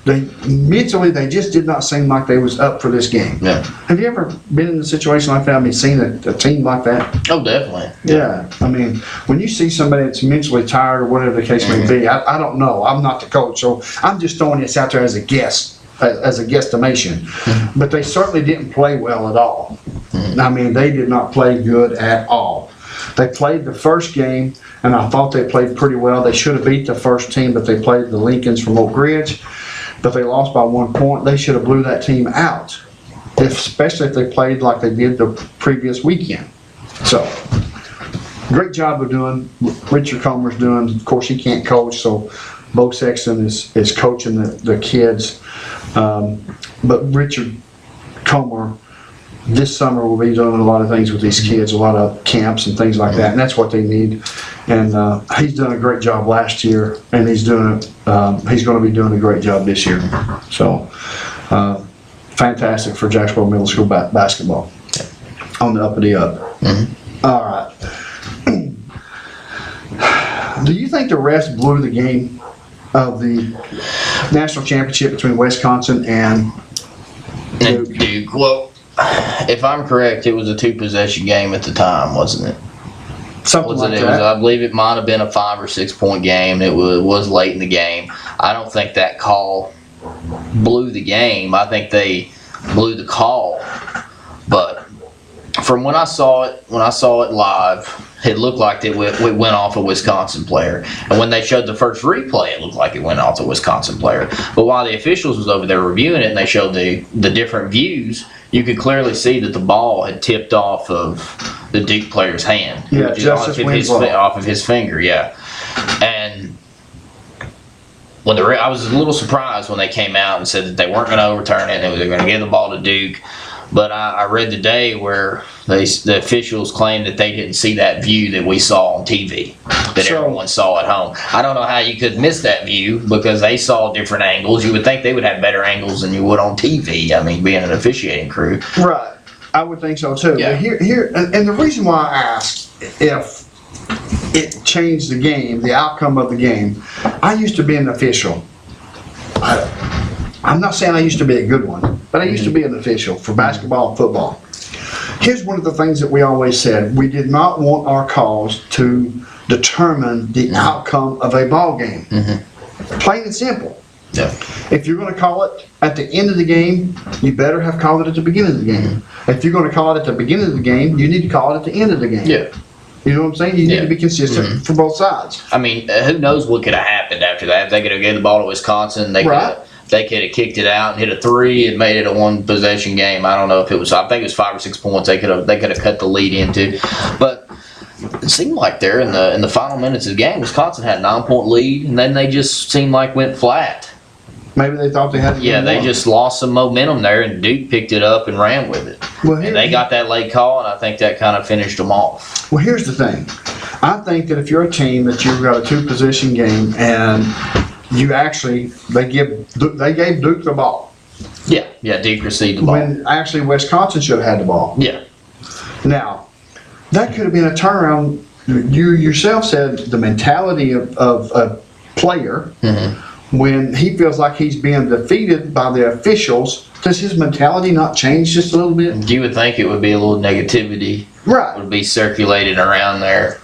they mentally just did not seem like they was up for this game. Yeah. Have you ever been in a situation like that? I mean, seen a team like that? Oh, definitely. Yeah. I mean, when you see somebody that's mentally tired or whatever the case may be, I don't know. I'm not the coach, so I'm just throwing this out there as a guess, as a guesstimation. But they certainly didn't play well at all. I mean, they did not play good at all. They played the first game, and I thought they played pretty well. They should have beat the first team, but they played the Lincolns from Oak Ridge. But they lost by 1 point. They should have blew that team out, especially if they played like they did the previous weekend. So, great job of doing. Richard Comer's doing. Of course, he can't coach, so Bo Sexton is coaching the kids. But Richard Comer this summer will be doing a lot of things with these kids, a lot of camps and things like that, and that's what they need. And he's done a great job last year, and he's going to be doing a great job this year. So, fantastic for Jacksboro Middle School basketball on the uppity up. All right. Do you think the refs blew the game of the national championship between Wisconsin and Duke? Well, if I'm correct, it was a 2-possession game at the time, wasn't it? Something like that. I believe it might have been a 5 or 6 point game. It was late in the game. I don't think that call blew the game. I think they blew the call. But from when I saw it live, it looked like it went off a Wisconsin player. And when they showed the first replay, it looked like it went off a Wisconsin player. But while the officials was over there reviewing it and they showed the different views, you could clearly see that the ball had tipped off of the Duke player's hand. Yeah, off of his finger, yeah. And when I was a little surprised when they came out and said that they weren't going to overturn it and they were going to give the ball to Duke. But I read today where the officials claimed that they didn't see that view that we saw on TV, that everyone saw at home. I don't know how you could miss that view because they saw different angles. You would think they would have better angles than you would on TV. I mean, being an officiating crew. Right. I would think so too. Yeah. But and the reason why I asked if it changed the game, the outcome of the game, I used to be an official. I'm not saying I used to be a good one, but I used to be an official for basketball and football. Here's one of the things that we always said. We did not want our calls to determine the outcome of a ball game. Plain and simple. Yeah. If you're going to call it at the end of the game, you better have called it at the beginning of the game. If you're going to call it at the beginning of the game, you need to call it at the end of the game. Yeah. You know what I'm saying? You need to be consistent for both sides. I mean, who knows what could have happened after that? If they could have gave the ball to Wisconsin, they could have kicked it out and hit a 3 and made it a 1-possession game. I don't know if it was. I think it was 5 or 6 points. They could have cut the lead into, but it seemed like there in the final minutes of the game, Wisconsin had a 9-point lead, and then they just seemed like went flat. Maybe they thought they had to. Yeah, they just lost some momentum there, and Duke picked it up and ran with it. Well, and they got that late call, and I think that kind of finished them off. Well, here's the thing. I think that if you're a team that you've got a 2-possession game and you actually they gave Duke the ball. Yeah, Duke received the ball. When actually Wisconsin should have had the ball. Yeah. Now, that could have been a turnaround. You yourself said the mentality of a player when he feels like he's being defeated by the officials. Does his mentality not change just a little bit? You would think it would be a little negativity Right. would be circulating around there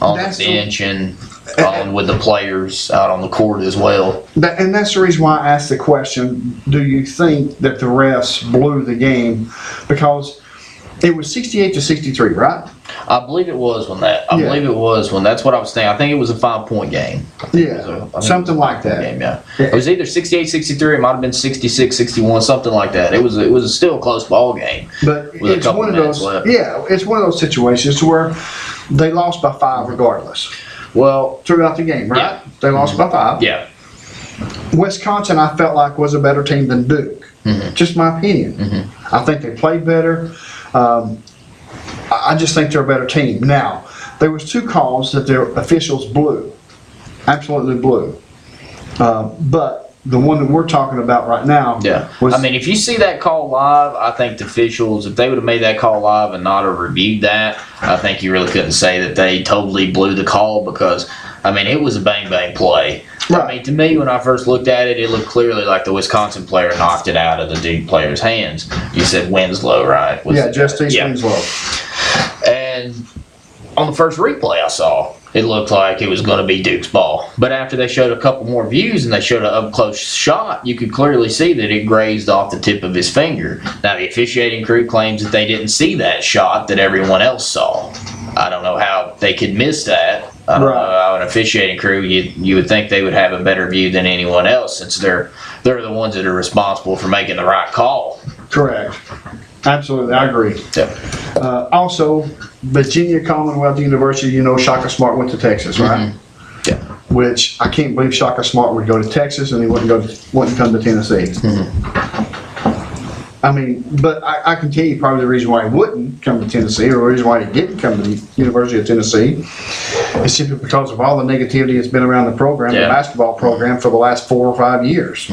on That's the the- bench and on with the players out on the court as well. And that's the reason why I asked the question, do you think that the refs blew the game? Because it was 68-63, right? I believe it was when that. Yeah. Believe it was when that's what I was thinking. I think it was a 5-point game. Yeah, So, something like that. Game, yeah. It was either 68-63, it might have been 66-61, something like that. It was still a close ball game. But With a it's couple one of minutes those, left. yeah, it's one of those situations where they lost by 5 regardless Well, throughout the game, right? Yeah. They lost by 5. yeah. Wisconsin, I felt like was a better team than Duke. Mhm. Just my opinion. Mm-hmm. I think they played better. I just think they're a better team. Now, there was 2 calls that their officials blew, absolutely blew. But the one that we're talking about right now, Yeah. was I mean, if you see that call live, I think the officials, if they would have made that call live and not have reviewed that, I think you really couldn't say that they totally blew the call because, I mean, it was a bang-bang play. Right. I mean, to me, when I first looked at it, it looked clearly like the Wisconsin player knocked it out of the Duke player's hands. You said Winslow, right? Justice Yeah. Winslow. And on the first replay I saw, it looked like it was going to be Duke's ball. But after they showed a couple more views and they showed an up-close shot, you could clearly see that it grazed off the tip of his finger. Now, the officiating crew claims that they didn't see that shot that everyone else saw. I don't know how they could miss that. I don't know how an officiating crew, you would think they would have a better view than anyone else since they're the ones that are responsible for making the right call. Correct. Absolutely, I agree. Yeah. Also, Virginia Commonwealth University, you know, Shaka Smart went to Texas, right? Yeah. Which I can't believe Shaka Smart would go to Texas and he wouldn't come to Tennessee. I mean, but I can tell you probably the reason why he wouldn't come to Tennessee, or the reason why he didn't come to the University of Tennessee, is simply because of all the negativity that's been around the program, the Yeah. basketball program, for the last 4 or 5 years.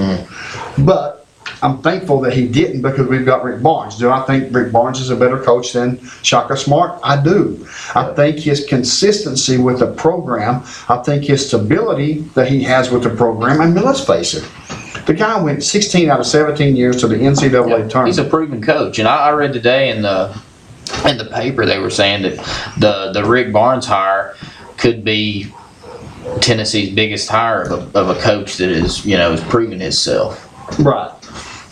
But I'm thankful that he didn't because we've got Rick Barnes. Do I think Rick Barnes is a better coach than Shaka Smart? I do. I think his consistency with the program, I think his stability that he has with the program, and let's face it, the guy went 16 out of 17 years to the NCAA tournament. He's a proven coach, and I read today in the paper they were saying that the Rick Barnes hire could be Tennessee's biggest hire of a coach that is proven himself. Right.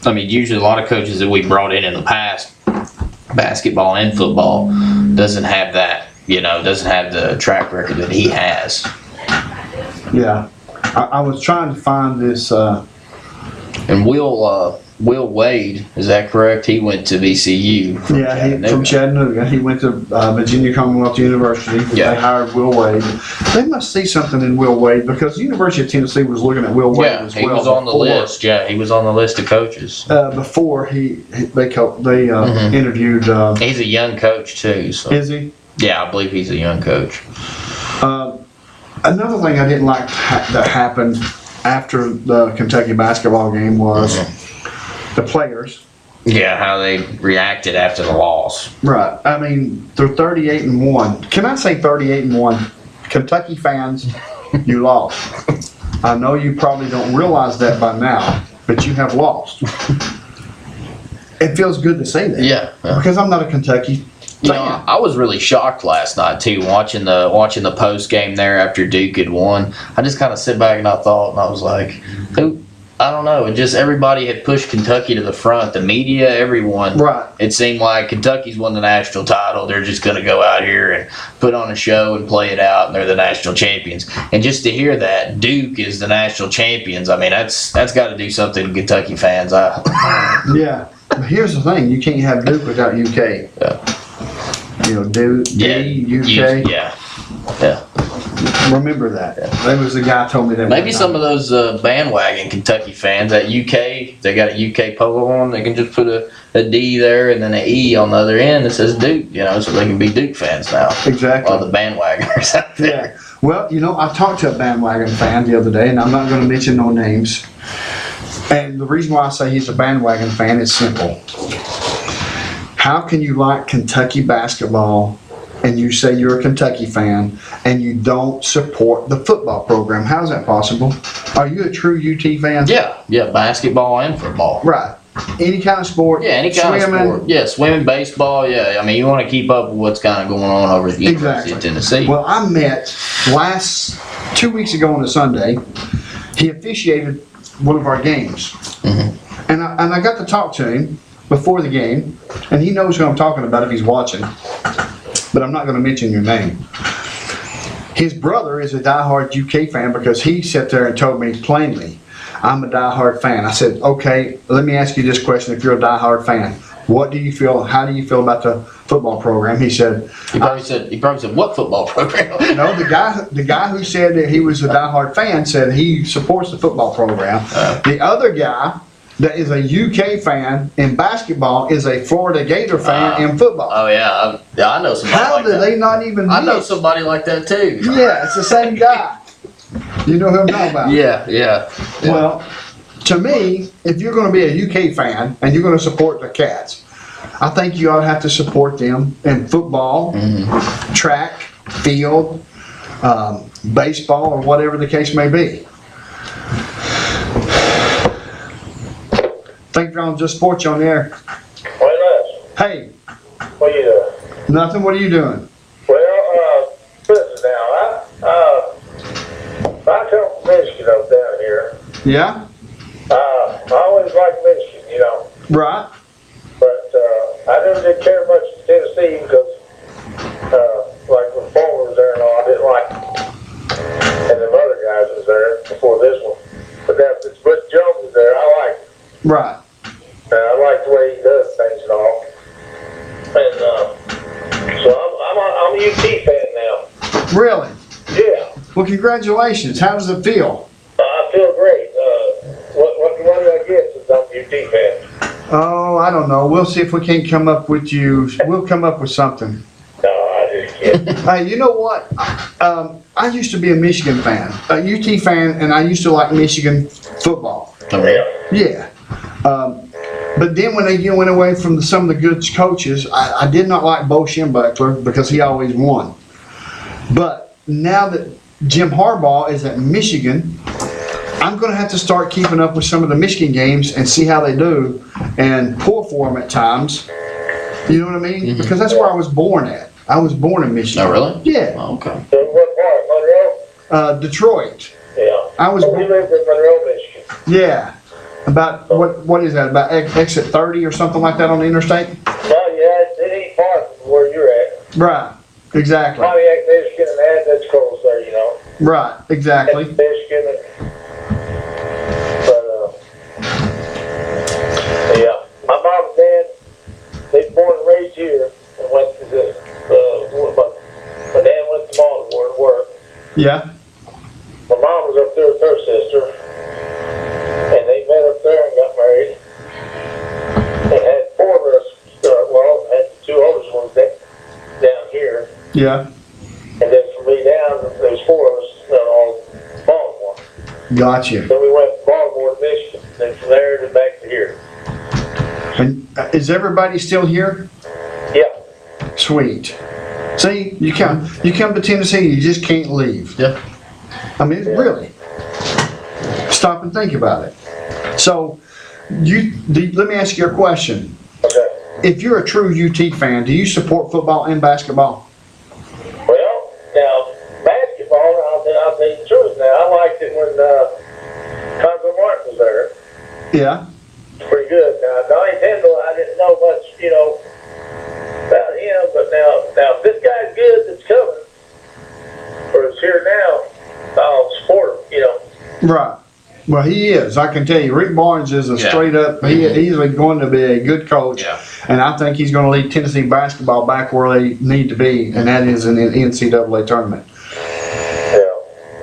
I mean, usually a lot of coaches that we brought in the past, basketball and football, doesn't have that. Doesn't have the track record that he has. Yeah, I was trying to find this. And Will Wade, is that correct? He went to VCU. From Chattanooga. He went to Virginia Commonwealth University. Yeah. They hired Will Wade. They must see something in Will Wade because the University of Tennessee was looking at Will Wade as well. He was on the list. Yeah, he was on the list of coaches. Before they interviewed. He's a young coach too. So. Is he? Yeah, I believe he's a young coach. Another thing I didn't like that happened after the Kentucky basketball game was the players. Yeah, how they reacted after the loss. Right. I mean, they're 38-1. Can I say 38-1? Kentucky fans, you lost. I know you probably don't realize that by now, but you have lost. It feels good to say that. Yeah. Because I'm not a Kentucky fan. I was really shocked last night too, watching the post game there after Duke had won. I just kind of sit back and I thought, and I was like, I don't know. And just everybody had pushed Kentucky to the front. The media, everyone. Right. It seemed like Kentucky's won the national title. They're just going to go out here and put on a show and play it out, and they're the national champions. And just to hear that Duke is the national champions, I mean, that's got to do something to Kentucky fans. Yeah. But here's the thing: you can't have Duke without UK. Yeah. Duke, UK. Yeah. Remember that. That was the guy told me that. Maybe some of those bandwagon Kentucky fans, that UK, they got a UK polo on, they can just put a D there and then an E on the other end that says Duke, so they can be Duke fans now. Exactly. All the bandwagoners out there. Yeah. Well, I talked to a bandwagon fan the other day, and I'm not going to mention no names. And the reason why I say he's a bandwagon fan is simple. How can you like Kentucky basketball and you say you're a Kentucky fan and you don't support the football program? How's that possible? Are you a true UT fan? Yeah, basketball and football. Right. any kind of sport. Yeah, any kind swimming. of sport. Yeah, swimming, baseball. Yeah, I mean, you want to keep up with what's kind of going on over at the University of Tennessee. Well, I met 2 weeks ago on a Sunday. He officiated one of our games, and I got to talk to him before the game, and he knows who I'm talking about if he's watching. But I'm not going to mention your name. His brother is a diehard UK fan because he sat there and told me plainly, I'm a diehard fan. I said, okay, let me ask you this question. If you're a diehard fan, what do you feel, how do you feel about the football program? He said, He probably said, what football program? no, the guy who said that he was a diehard fan said he supports the football program. The other guy that is a UK fan in basketball is a Florida Gator fan in football. Oh yeah, I know somebody. How like do that. they not even I know mix? somebody like that too. Yeah, it's the same guy. You know who I'm talking about? Yeah. Well, to me, if you're going to be a UK fan and you're going to support the Cats, I think you ought to have to support them in football, track, field, baseball, or whatever the case may be. Think y'all just support you on there. Hey. What are you doing? Nothing. What are you doing? Well, listen now, I come from Michigan up down here. Yeah? I always liked Michigan, you know. Right. But I never did care much for Tennessee because, like when Paul was there and all, I didn't like him. And them other guys was there before this one. But now since Butch Jones is there, I like him. Right. I like the way he does things and all. And so I'm a UT fan now. Really? Yeah. Well, congratulations. How does it feel? I feel great. What do I get since I'm a UT fan? Oh, I don't know. We'll see if we can't come up with you. We'll come up with something. No, I just kidding. Hey, you know what? I used to be a Michigan fan, a UT fan, and I used to like Michigan football. Yeah. But then when they went away from some of the good coaches, I did not like Bo Schembechler because he always won. But now that Jim Harbaugh is at Michigan, I'm going to have to start keeping up with some of the Michigan games and see how they do and pull for them at times. You know what I mean? Because that's where I was born at. I was born in Michigan. Oh, really? Yeah. Oh, okay. So what part, Monroe? Detroit. Yeah. I was. We lived in Monroe, Michigan. Yeah. About what is that? About exit 30 or something like that on the interstate? Well, yeah, it ain't far from where you're at. Right. Exactly. Pontiac, Michigan, and that's close there, you know. Right. Exactly. That's Michigan, yeah. My mom and dad, they were born and raised here and went to the. My dad went to Baltimore to work. Yeah. My mom was up there with her sister, and they met up there and got married. They had four of us, had the two oldest ones down here, Yeah. and then from me down, there's four of us all Baltimore. Gotcha. Then we went from Baltimore to Michigan, then from there to back to here. And is everybody still here? Yeah. Sweet. See, you come to Tennessee, you just can't leave. Yeah. I mean, really. Stop and think about it. So, let me ask you a question. Okay. If you're a true UT fan, do you support football and basketball? Well, now, basketball, I'll tell you the truth now. I liked it when Congo Martin was there. Yeah. It's pretty good. Now, Donnie Tyndall, I didn't know much, about him, but now if this guy's good that's coming, or is here now, I'll support him, Right. Well, he is. I can tell you, Rick Barnes is a Yeah. straight up. He's going to be a good coach, Yeah. and I think he's going to lead Tennessee basketball back where they need to be, and that is in the NCAA tournament. Yeah.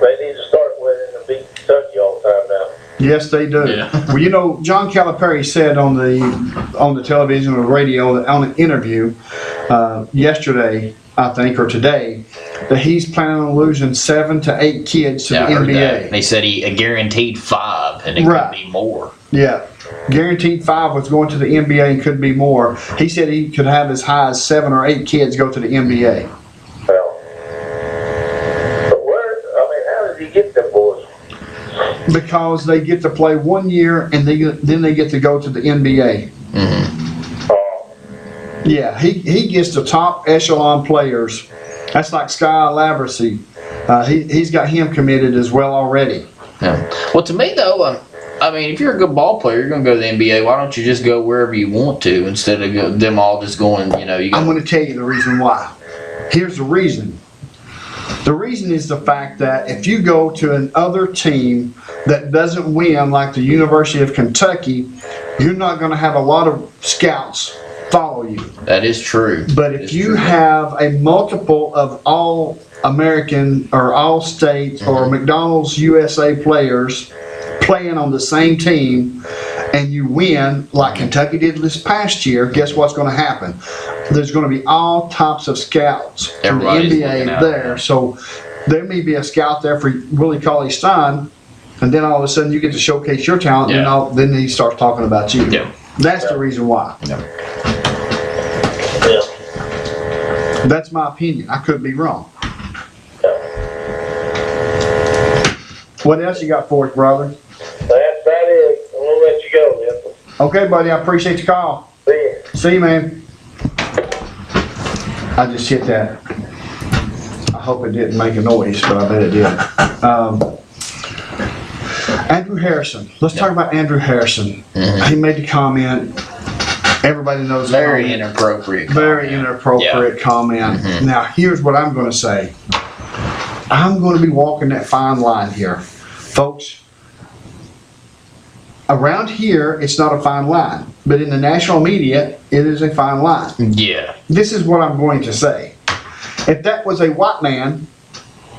They need to start winning and beat Kentucky all the time now. Yes, they do. Yeah. Well, John Calipari said on the television or radio on an interview yesterday, I think, or today, that he's planning on losing 7 to 8 kids to Yeah, the I heard NBA. that. And they said he guaranteed 5, and it Right. could be more. Yeah. Guaranteed 5 was going to the NBA and could be more. He said he could have as high as 7 or 8 kids go to the NBA. Well, but how did he get them boys? because they get to play 1 year and then they get to go to the NBA. Yeah, he gets the top echelon players. That's like Sky Laversey. He's got him committed as well already. Yeah. Well, to me though, I mean, if you're a good ball player, you're going to go to the NBA. Why don't you just go wherever you want to instead of them all just going, I'm going to tell you the reason why. Here's the reason. The reason is the fact that if you go to another team that doesn't win, like the University of Kentucky, you're not going to have a lot of scouts follow you. That is true. But if you have a multiple of all American or all states or McDonald's USA players playing on the same team and you win like Kentucky did this past year, guess what's going to happen? There's going to be all types of scouts from the NBA there. So there may be a scout there for Willie Cauley-Stein, and then all of a sudden you get to showcase your talent, and then he starts talking about you. Yeah. That's the reason why. That's my opinion. I could be wrong. What else you got for us, brother? That's about it. I'm gonna let you go, man. Okay, buddy. I appreciate the call. See you. See you, man. I just hit that. I hope it didn't make a noise, but I bet it did. Andrew Harrison. Let's talk about Andrew Harrison. He made the comment. Everybody knows. Very inappropriate. Very inappropriate comment. Now, here's what I'm going to say. I'm going to be walking that fine line here. Folks, around here, it's not a fine line. But in the national media, it is a fine line. Yeah. This is what I'm going to say. If that was a white man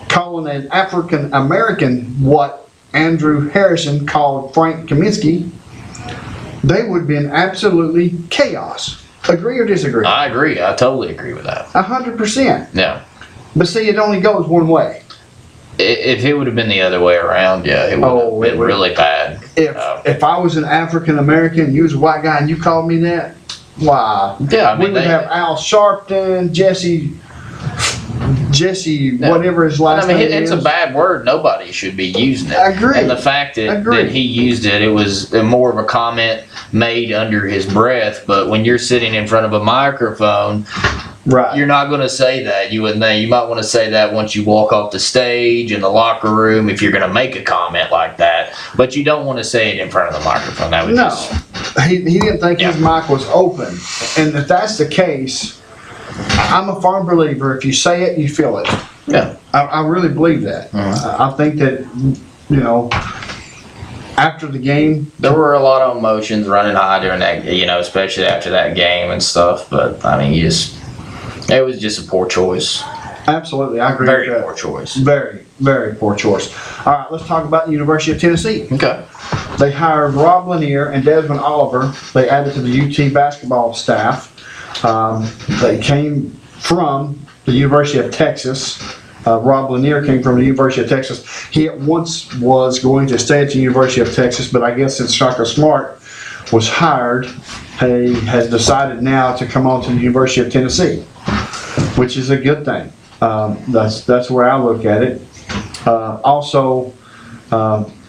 calling an African American what Andrew Harrison called Frank Kaminsky, they would have been absolutely chaos. Agree or disagree? I agree. I totally agree with that. 100%. Yeah. But see, it only goes one way. If it would have been the other way around, it would have been really bad. If I was an African American, you was a white guy, and you called me that, why? Yeah, I mean, we would have Al Sharpton, Jesse, whatever his last name is. It's a bad word. Nobody should be using it. I agree. And the fact that he used it, it was more of a comment made under his breath. But when you're sitting in front of a microphone, right, you're not going to say that. You wouldn't. You might want to say that once you walk off the stage in the locker room if you're going to make a comment like that. But you don't want to say it in front of the microphone. That would he didn't think his mic was open, and if that's the case, I'm a firm believer. If you say it, you feel it. Yeah, I really believe that. I think that after the game, there were a lot of emotions running high during that. Especially after that game and stuff. But I mean, it was just a poor choice. Absolutely, I agree with that. Very poor choice. Very, very poor choice. All right, let's talk about the University of Tennessee. Okay. They hired Rob Lanier and Desmond Oliver. They added to the UT basketball staff. They came from the University of Texas. Rob Lanier came from the University of Texas. He at once was going to stay at the University of Texas, but I guess since Shaka Smart was hired, he has decided now to come on to the University of Tennessee, which is a good thing. That's where I look at it. Also,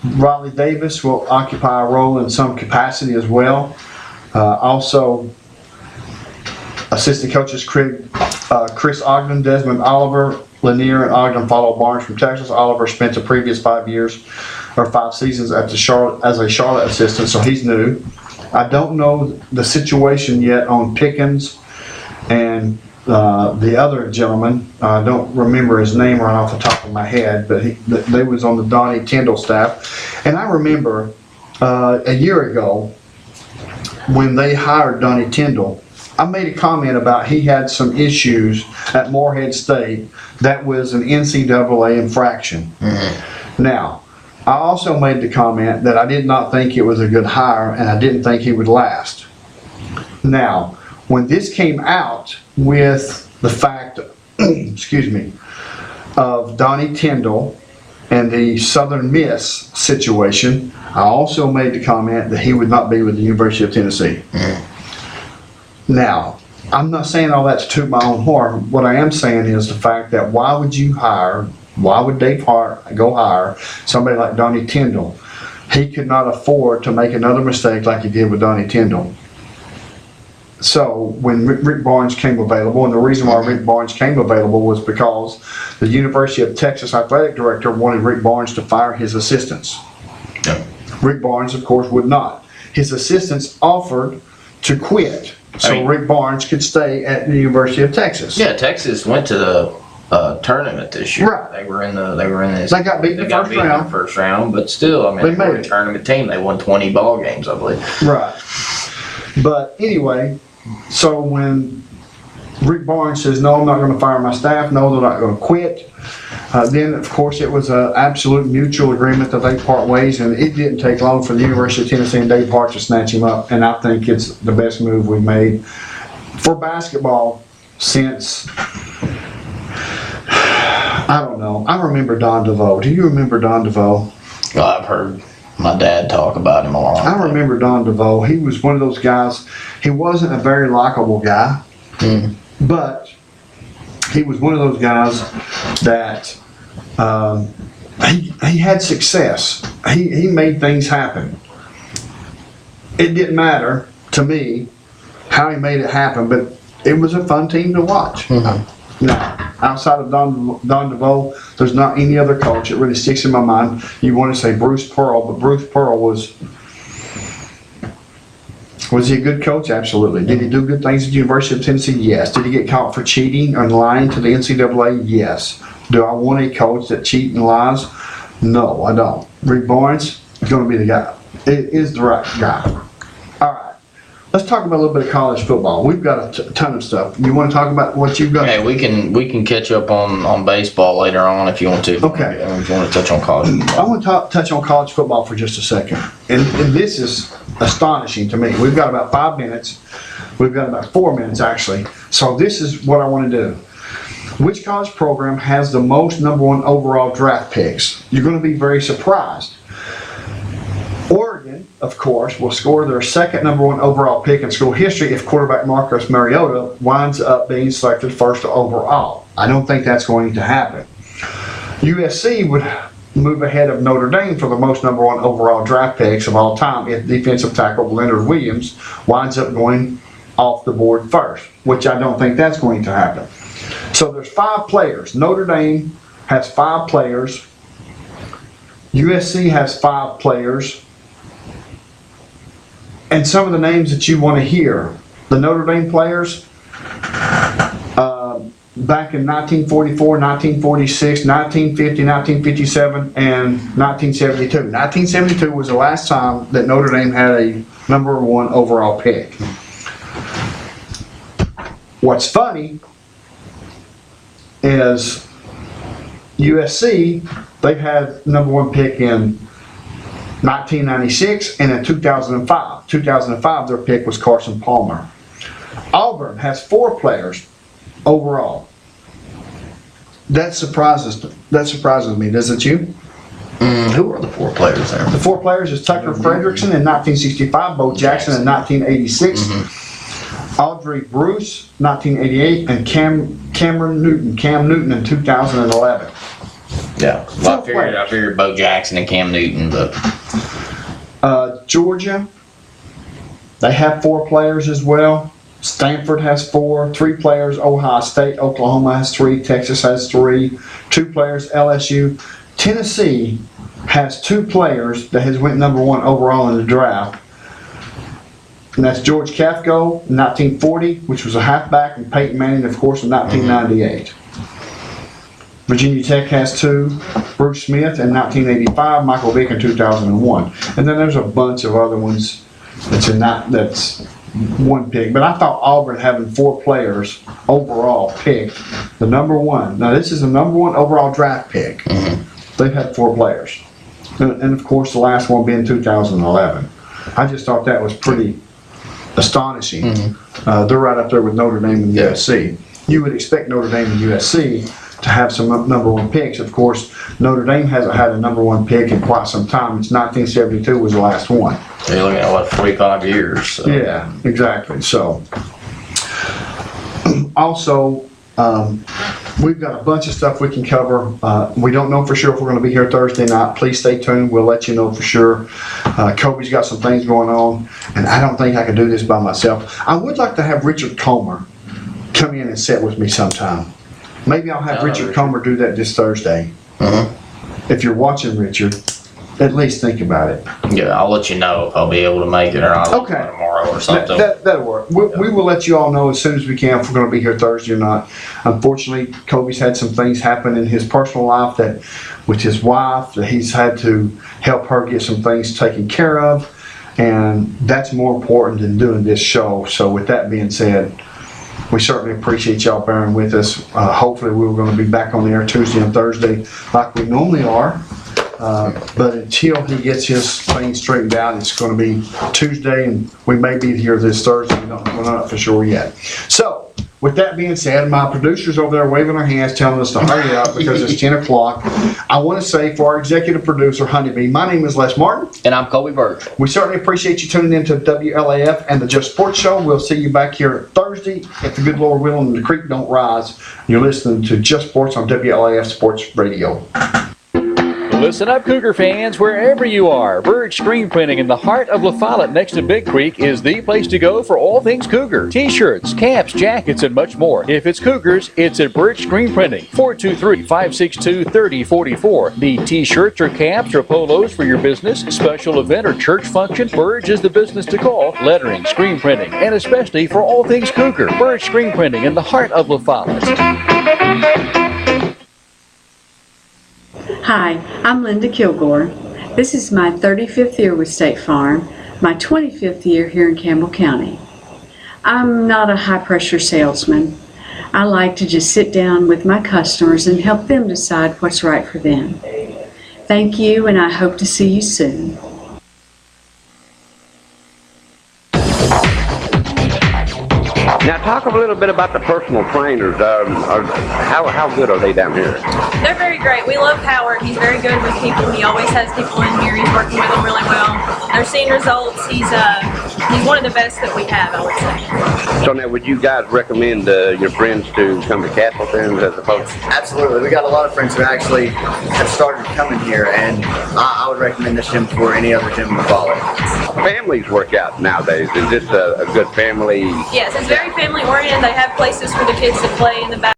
Riley Davis will occupy a role in some capacity as well. Also, assistant coaches Chris Ogden, Desmond Oliver, Lanier, and Ogden follow Barnes from Texas. Oliver spent the previous 5 seasons at as a Charlotte assistant, so he's new. I don't know the situation yet on Pickens and the other gentleman. I don't remember his name right off the top of my head, but they was on the Donnie Tyndall staff. And I remember a year ago when they hired Donnie Tyndall, I made a comment about he had some issues at Morehead State that was an NCAA infraction. Now, I also made the comment that I did not think it was a good hire and I didn't think he would last. Now, when this came out with the fact, of Donnie Tyndall and the Southern Miss situation, I also made the comment that he would not be with the University of Tennessee. Now, I'm not saying all that to toot my own horn. What I am saying is the fact that why would Dave Hart go hire somebody like Donnie Tyndall he could not afford to make another mistake like he did with Donnie Tyndall. So when Rick Barnes came available, and the reason why Rick Barnes came available was because the University of Texas athletic director wanted Rick Barnes to fire his assistants. Yep. Rick Barnes, of course, would not. His assistants offered to quit so Rick Barnes could stay at the University of Texas. Yeah, Texas went to the tournament this year. Right. They were in this. They got beat in the first round. But still, I mean, They they were made a it. tournament team. They won 20 ball games, I believe. Right. But anyway, so when Rick Barnes says, no, I'm not going to fire my staff, no, they're not going to quit, then, of course, it was an absolute mutual agreement that they part ways, and it didn't take long for the University of Tennessee and Dave Hart to snatch him up, and I think it's the best move we've made for basketball since, I don't know, I remember Don DeVoe. Do you remember Don DeVoe? Well, I've heard my dad talk about him a lot. I remember Don DeVoe. He was one of those guys, he wasn't a very likable guy, but he was one of those guys that he had success. He made things happen. It didn't matter to me how he made it happen, but it was a fun team to watch. Now, outside of Don DeVoe, there's not any other coach that really sticks in my mind. You want to say Bruce Pearl, but Bruce Pearl was he a good coach? Absolutely. Did he do good things at the University of Tennessee? Yes. Did he get caught for cheating and lying to the NCAA? Yes. Do I want a coach that cheats and lies? No, I don't. Rick Barnes is going to be the guy. It is the right guy. All right. Let's talk about a little bit of college football. We've got a ton of stuff. You want to talk about what you've got? Hey, we can catch up on baseball later on if you want to. Okay. If you want to touch on college football. I want to touch on college football for just a second. And this is astonishing to me. We've got about 5 minutes. We've got about 4 minutes, actually. So this is what I want to do. Which college program has the most #1 overall draft picks? You're going to be very surprised. Oregon, of course, will score their second #1 overall pick in school history if quarterback Marcus Mariota winds up being selected first overall. I don't think that's going to happen. USC would move ahead of Notre Dame for the most #1 overall draft picks of all time if defensive tackle Leonard Williams winds up going off the board first, which I don't think that's going to happen. So there's 5 players. Notre Dame has 5 players. USC has 5 players. And some of the names that you want to hear, the Notre Dame players, back in 1944, 1946, 1950, 1957, and 1972. 1972 was the last time that Notre Dame had a #1 overall pick. What's funny is USC, they've had #1 pick in 1996 and in 2005. 2005, their pick was Carson Palmer. Auburn has 4 players overall. That surprises me, doesn't you? Who are the 4 players there? The 4 players is Tucker Frederickson in 1965, Bo Jackson in 1986, Audrey Bruce 1988, and Cam Newton in 2011. Yeah, well, I figured Bo Jackson and Cam Newton, but Georgia, they have 4 players as well. Stanford has 4, 3 players. Ohio State, Oklahoma has 3, Texas has 3, 2 players. LSU, Tennessee has 2 players that has went #1 overall in the draft, and that's George Kafko in 1940, which was a halfback, and Peyton Manning, of course, in 1998. Virginia Tech has 2, Bruce Smith in 1985, Michael Vick in 2001, and then there's a bunch of other ones that's 1 pick. But I thought Auburn having 4 players overall picked the #1. Now this is the #1 overall draft pick. They've had 4 players, and of course the last one being 2011. I just thought that was pretty astonishing. They're right up there with Notre Dame and USC. You would expect Notre Dame and USC to have some #1 picks. Of course, Notre Dame hasn't had a #1 pick in quite some time. It's 1972 was the last one. you're looking at 45 years. So. Yeah, exactly. So, also, we've got a bunch of stuff we can cover. We don't know for sure if we're going to be here Thursday night. Please stay tuned. We'll let you know for sure. Kobe's got some things going on, and I don't think I can do this by myself. I would like to have Richard Comer come in and sit with me sometime. Maybe I'll have Richard Comer do that this Thursday. If you're watching, Richard, at least think about it. Yeah, I'll let you know if I'll be able to make it or not tomorrow or something. That'll work. We will let you all know as soon as we can if we're going to be here Thursday or not. Unfortunately, Kobe's had some things happen in his personal life that, with his wife, that he's had to help her get some things taken care of, and that's more important than doing this show. So with that being said, we certainly appreciate y'all bearing with us. Hopefully we're going to be back on the air Tuesday and Thursday like we normally are. But until he gets his thing straightened out, it's going to be Tuesday, and we may be here this Thursday. We're not for sure yet. So, with that being said, my producers over there waving their hands telling us to hurry up because it's 10 o'clock. I want to say for our executive producer, Honeybee, my name is Les Martin. And I'm Colby Birch. We certainly appreciate you tuning in to WLAF and the Just Sports Show. We'll see you back here Thursday if the good Lord willing and the creek don't rise. You're listening to Just Sports on WLAF Sports Radio. Listen up, Cougar fans, wherever you are. Birch Screen Printing in the heart of La Follette next to Big Creek is the place to go for all things Cougar. T-shirts, caps, jackets, and much more. If it's Cougars, it's at Birch Screen Printing. 423-562-3044. Need T-shirts or caps or polos for your business, special event, or church function? Birch is the business to call. Lettering, screen printing, and especially for all things Cougar. Birch Screen Printing in the heart of La Follette. Hi, I'm Linda Kilgore. This is my 35th year with State Farm, my 25th year here in Campbell County. I'm not a high-pressure salesman. I like to just sit down with my customers and help them decide what's right for them. Thank you, and I hope to see you soon. Now talk a little bit about the personal trainers. How good are they down here? They're very great. We love Howard. He's very good with people. He always has people in here. He's working with them really well. They're seeing results. He's one of the best that we have, I would say. So now, would you guys recommend your friends to come to Castleton as opposed to? Absolutely. We got a lot of friends who actually have started coming here, and I would recommend this gym for any other gym in the Follette. Families work out nowadays. Is this a good family? Yes, it's very family oriented. They have places for the kids to play in the back.